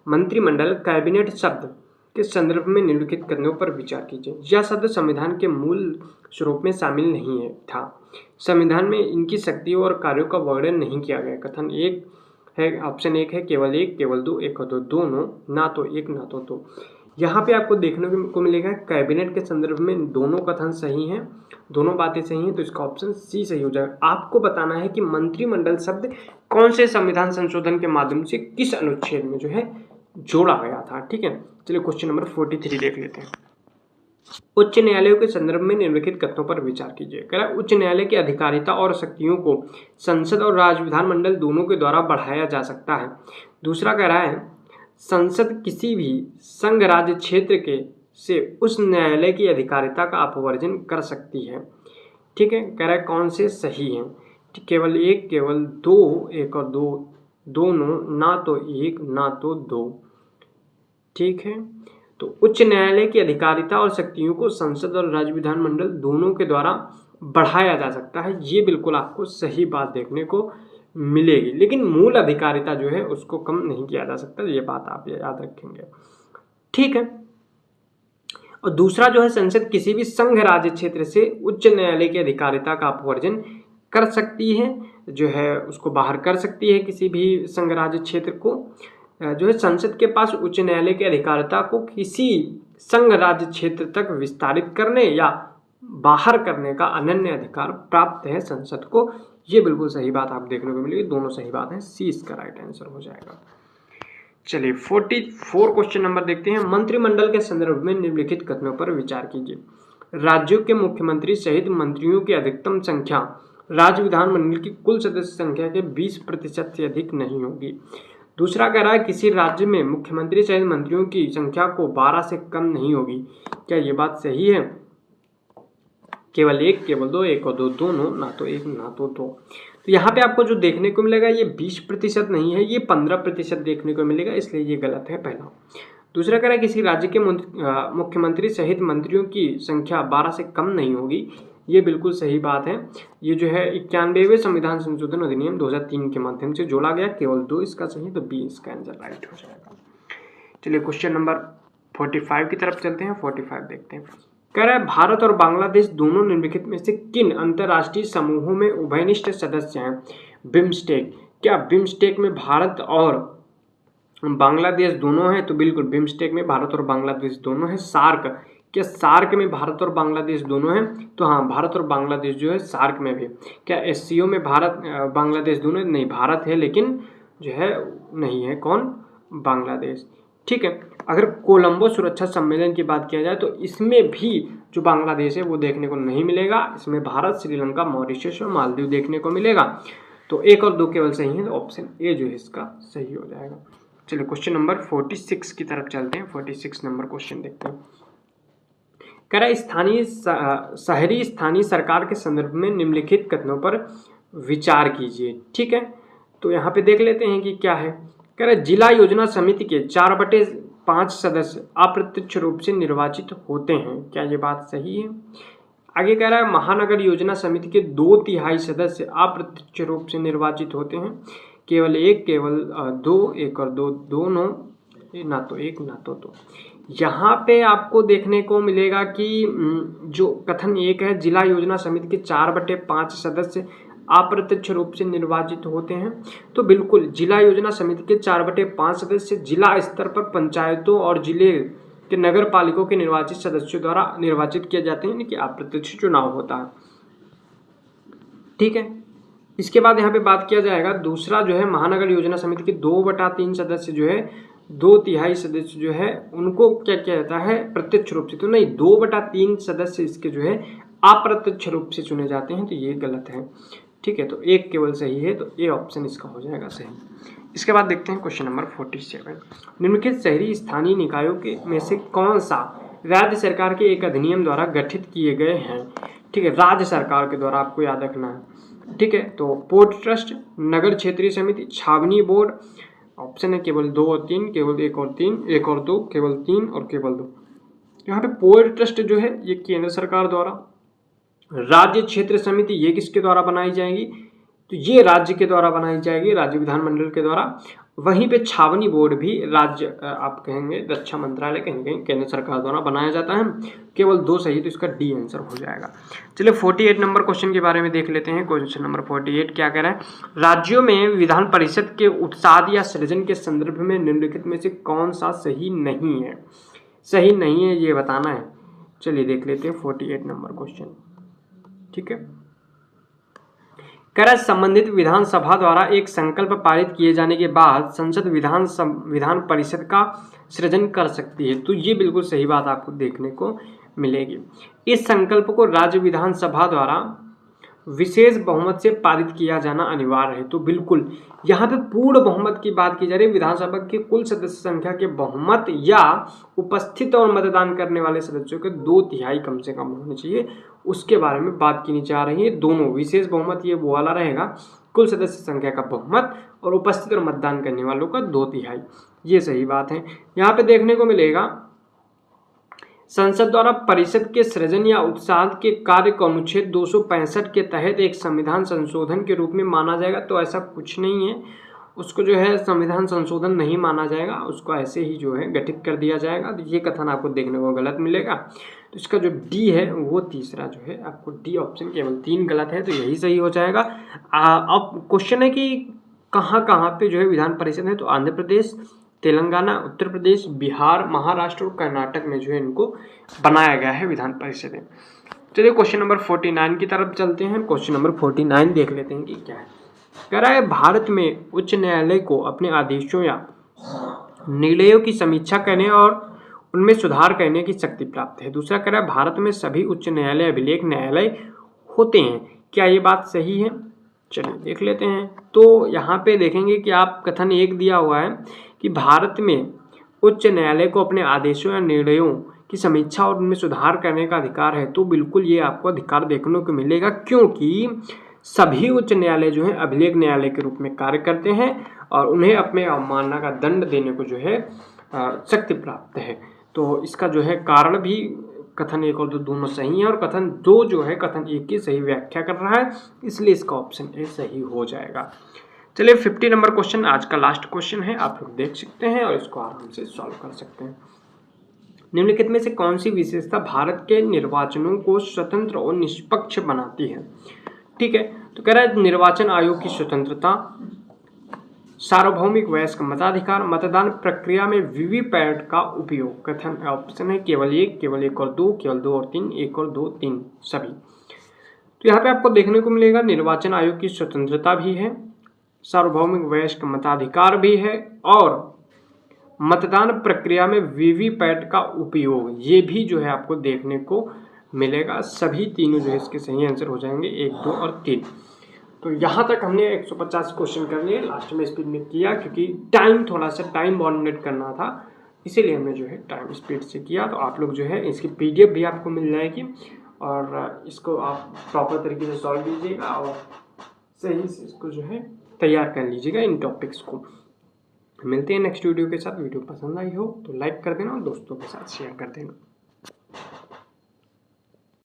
मंत्रिमंडल कैबिनेट शब्द के संदर्भ में निम्नलिखित कथनों पर विचार कीजिए। यह शब्द संविधान के मूल स्वरूप में शामिल नहीं था। संविधान में इनकी शक्तियों और कार्यों का वर्णन नहीं किया गया। कथन 1 है, ऑप्शन 1 है केवल 1, केवल 2, 1 और 2 दोनों, ना तो 1 ना तो 2। यहाँ पे आपको देखने को मिलेगा कैबिनेट के संदर्भ में दोनों कथन सही हैं, दोनों बातें सही हैं, तो इसका ऑप्शन सी सही हो जाएगा। आपको बताना है कि मंत्रिमंडल शब्द कौन से संविधान संशोधन के माध्यम से किस अनुच्छेद में जो है जोड़ा गया था। ठीक है। चलिए क्वेश्चन नंबर 43 देख लेते हैं। उच्च न्यायालयों के संदर्भ में निम्नलिखित कथनों पर विचार कीजिए। कह रहा है उच्च न्यायालय की अधिकारिता और शक्तियों को संसद और राज्य विधानमंडल दोनों के द्वारा बढ़ाया जा सकता है। दूसरा कह रहा है संसद किसी भी संघ राज्य क्षेत्र के से उस न्यायालय की अधिकारिता का अपवर्जन कर सकती है। ठीक है। कह रहा है कौन से सही हैं। केवल 1, केवल 2, 1 और 2 दोनों, ना तो 1 ना तो 2। ठीक है। तो उच्च न्यायालय की अधिकारिता और शक्तियों को संसद और राज्य विधानमंडल दोनों के द्वारा बढ़ाया जा सकता है, ये बिल्कुल आपको सही बात देखने को मिलेगी। लेकिन मूल अधिकारिता जो है उसको कम नहीं किया जा सकता, ये बात आप याद रखेंगे। ठीक है। और दूसरा जो है संसद किसी भी संघ राज्य क्षेत्र से उच्च न्यायालय की अधिकारिता का अपवर्जन कर सकती है, जो है उसको बाहर कर सकती है। किसी भी संघ राज्य क्षेत्र को जो है संसद के पास उच्च न्यायालय की अधिकारिता को किसी संघ राज्य क्षेत्र तक विस्तारित करने या बाहर करने का अनन्य अधिकार प्राप्त है संसद को। ये बिल्कुल सही बात आप देखने को मिलेगी, दोनों सही बात है, सी इसका राइट आंसर हो जाएगा। चलिए 44 क्वेश्चन नंबर देखते हैं। मंत्रिमंडल के संदर्भ में निम्नलिखित कथनों पर विचार कीजिए। राज्यों के मुख्यमंत्री सहित मंत्रियों की अधिकतम संख्या राज्य विधानमंडल की कुल सदस्य संख्या के 20% से अधिक नहीं होगी। दूसरा कह रहा है किसी राज्य में मुख्यमंत्री सहित मंत्रियों की संख्या को 12 से कम नहीं होगी। क्या ये बात सही है? केवल एक, केवल दो, एक और दो, दोनों, ना तो एक ना तो दो। तो यहाँ पे आपको जो देखने को मिलेगा ये 20% नहीं है, ये 15% देखने को मिलेगा, इसलिए ये गलत है पहला। दूसरा कह रहा है किसी राज्य के मुख्यमंत्री सहित मंत्रियों की संख्या 12 से कम नहीं होगी। ये बिल्कुल सही बात है। ये जो है 91वें संविधान संशोधन अधिनियम 2003 के माध्यम से जोड़ा गया। केवल 2 इसका सही है, तो बी इसका आंसर राइट हो जाएगा। चलिए क्वेश्चन नंबर 45 की तरफ चलते हैं। 45 देखते हैं। कह रहा है भारत और बांग्लादेश दोनों निम्नलिखित में से किन अंतर्राष्ट्रीय समूहों में उभयनिष्ठ सदस्य हैं? बिम्स्टेक। क्या बिम्स्टेक में भारत और बांग्लादेश दोनों हैं? तो बिल्कुल बिम्स्टेक में भारत और बांग्लादेश दोनों हैं। सार्क, क्या सार्क में भारत और बांग्लादेश दोनों हैं? तो हाँ, भारत और बांग्लादेश जो है सार्क में भी। क्या एससीओ में भारत बांग्लादेश दोनों? नहीं, भारत है लेकिन जो है नहीं है कौन? बांग्लादेश। ठीक है। अगर कोलंबो सुरक्षा सम्मेलन की बात किया जाए तो इसमें भी जो बांग्लादेश है वो देखने को नहीं मिलेगा। इसमें भारत, श्रीलंका, मॉरिशस और मालदीव देखने को मिलेगा। तो 1 और 2 केवल सही है, तो ऑप्शन ए जो है इसका सही हो जाएगा। चलिए क्वेश्चन नंबर 46 की तरफ चलते हैं। 46 नंबर क्वेश्चन देखते हैं। कह रहा है शहरी स्थानीय सरकार के संदर्भ में निम्नलिखित कथनों पर विचार कीजिए। ठीक है, तो यहाँ पे देख लेते हैं कि क्या है। कह रहा है जिला योजना समिति के 4/5 सदस्य अप्रत्यक्ष रूप से निर्वाचित होते हैं। क्या ये बात सही है? आगे कह रहा है महानगर योजना समिति के 2/3 सदस्य अप्रत्यक्ष रूप से निर्वाचित होते हैं। केवल एक, केवल 2, 1 और 2, दोनों, ना तो एक ना तो दो। यहाँ पे आपको देखने को मिलेगा कि जो कथन एक है, जिला योजना समिति के 4/5 सदस्य अप्रत्यक्ष रूप से निर्वाचित होते हैं। तो बिल्कुल जिला योजना समिति के 4/5 सदस्य जिला स्तर पर पंचायतों और जिले के नगर पालिकाओं के निर्वाचित सदस्यों द्वारा निर्वाचित किए जाते हैं, यानी कि अप्रत्यक्ष चुनाव होता है। ठीक है। इसके बाद यहाँ पे बात किया जाएगा दूसरा जो है महानगर योजना समिति के 2/3 सदस्य जो है 2/3 सदस्य जो है उनको क्या किया जाता है? प्रत्यक्ष रूप से। तो नहीं, 2/3 सदस्य इसके जो है अप्रत्यक्ष रूप से चुने जाते हैं, तो ये गलत है। ठीक है, तो एक केवल सही है, तो ए ऑप्शन इसका हो जाएगा सही। इसके बाद देखते हैं क्वेश्चन नंबर 47। निम्नलिखित शहरी स्थानीय निकायों के में से कौन सा राज्य सरकार के एक अधिनियम द्वारा गठित किए गए हैं? ठीक है, राज्य सरकार के द्वारा आपको याद रखना है। ठीक है, तो पोर्ट ट्रस्ट, नगर क्षेत्रीय समिति, छावनी बोर्ड। ऑप्शन है केवल 2 और 3, केवल 1 और 3, 1 और 2, केवल 3 और केवल 2। यहाँ पे पोर्ट ट्रस्ट जो है ये केंद्र सरकार द्वारा, राज्य क्षेत्र समिति ये किसके द्वारा बनाई जाएगी? तो ये राज्य के द्वारा बनाई जाएगी, राज्य विधानमंडल के द्वारा। वहीं पे छावनी बोर्ड भी राज्य आप कहेंगे रक्षा मंत्रालय कहेंगे केंद्र सरकार द्वारा बनाया जाता है। केवल 2 सही, तो इसका डी आंसर हो जाएगा। चलिए 48 नंबर क्वेश्चन के बारे में देख लेते हैं। क्वेश्चन नंबर 48 क्या कह रहा है? राज्यों में विधान परिषद के उत्साद या सृजन के संदर्भ में निम्नलिखित में से कौन सा सही नहीं है? सही नहीं है ये बताना है। चलिए देख लेते हैं 48 नंबर क्वेश्चन। ठीक है, कर संबंधित विधानसभा द्वारा एक संकल्प पारित किए जाने के बाद संसद विधान परिषद का सृजन कर सकती है। तो ये बिल्कुल सही बात आपको देखने को मिलेगी। इस संकल्प को राज्य विधानसभा द्वारा विशेष बहुमत से पारित किया जाना अनिवार्य है। तो बिल्कुल यहाँ पे पूर्ण बहुमत की बात की जा रही है। विधानसभा के कुल सदस्य संख्या के बहुमत या उपस्थित और मतदान करने वाले सदस्यों के 2/3 कम से कम होने चाहिए, उसके बारे में बात की जा रही है। दोनों विशेष बहुमत ये वो वाला रहेगा, कुल सदस्य संख्या का बहुमत और उपस्थित और मतदान करने वालों का 2/3, ये सही बात है। यहाँ पे देखने को मिलेगा संसद द्वारा परिषद के सृजन या उत्साद के कार्य को अनुच्छेद 265 के तहत एक संविधान संशोधन के रूप में माना जाएगा। तो ऐसा कुछ नहीं है, उसको जो है संविधान संशोधन नहीं माना जाएगा, उसको ऐसे ही जो है गठित कर दिया जाएगा। तो ये कथन आपको देखने को गलत मिलेगा। तो इसका जो डी है वो तीसरा जो है आपको डी ऑप्शन, केवल 3 गलत है, तो यही सही हो जाएगा। अब क्वेश्चन है कि कहाँ कहाँ पे जो है विधान परिषद है? तो आंध्र प्रदेश, तेलंगाना, उत्तर प्रदेश, बिहार, महाराष्ट्र और कर्नाटक में जो है इनको बनाया गया है विधान परिषद। चलिए क्वेश्चन नंबर 49 की तरफ चलते हैं। क्वेश्चन नंबर 49 देख लेते हैं कि क्या है। कह रहा है भारत में उच्च न्यायालय को अपने आदेशों या निर्णयों की समीक्षा करने और उनमें सुधार करने की शक्ति प्राप्त है। दूसरा कह रहा है भारत में सभी उच्च न्यायालय अभिलेख न्यायालय होते हैं। क्या ये बात सही है? चलिए देख लेते हैं। तो यहाँ पे देखेंगे कि आप कथन 1 दिया हुआ है कि भारत में उच्च न्यायालय को अपने आदेशों या निर्णयों की समीक्षा और उनमें सुधार करने का अधिकार है। तो बिल्कुल ये आपको अधिकार देखने को मिलेगा, क्योंकि सभी उच्च न्यायालय जो है अभिलेख न्यायालय के रूप में कार्य करते हैं और उन्हें अपने अवमानना का दंड देने को जो है शक्ति प्राप्त है। तो इसका जो है कारण भी कथन 1 और 2 दोनों सही है, और कथन 2 जो है कथन 1 की सही व्याख्या कर रहा है, इसलिए इसका ऑप्शन ए सही हो जाएगा। चलिए 50 नंबर क्वेश्चन आज का लास्ट क्वेश्चन है, आप लोग देख सकते हैं और इसको आराम से सॉल्व कर सकते हैं। निम्नलिखित में से कौन सी विशेषता भारत के निर्वाचनों को स्वतंत्र और निष्पक्ष बनाती है? ठीक है, तो कह रहा है निर्वाचन आयोग की स्वतंत्रता, सार्वभौमिक वयस्क मताधिकार, मतदान प्रक्रिया में वीवीपैट का उपयोग। कथन ऑप्शन है केवल 1, केवल 1 और 2, केवल 2 और 3, 1 और 2, 3 सभी। तो यहाँ पे आपको देखने को मिलेगा निर्वाचन आयोग की स्वतंत्रता भी है, सार्वभौमिक वयस्क मताधिकार भी है, और मतदान प्रक्रिया में वीवीपैट का उपयोग ये भी जो है आपको देखने को मिलेगा। सभी तीनों जो है इसके सही आंसर हो जाएंगे, 1, 2 और 3। तो यहाँ तक हमने 150 क्वेश्चन कर लिए, लास्ट में स्पीड में किया क्योंकि टाइम थोड़ा सा टाइम बाउंडेड करना था, इसीलिए हमने जो है टाइम स्पीड से किया। तो आप लोग जो है इसकी पीडीएफ भी आपको मिल जाएगी और इसको आप प्रॉपर तरीके से सॉल्व कीजिएगा और सही से इसको जो है तैयार कर लीजिएगा इन टॉपिक्स को। मिलते हैं नेक्स्ट वीडियो के साथ। वीडियो पसंद आई हो तो लाइक कर देना और दोस्तों के साथ शेयर कर देना।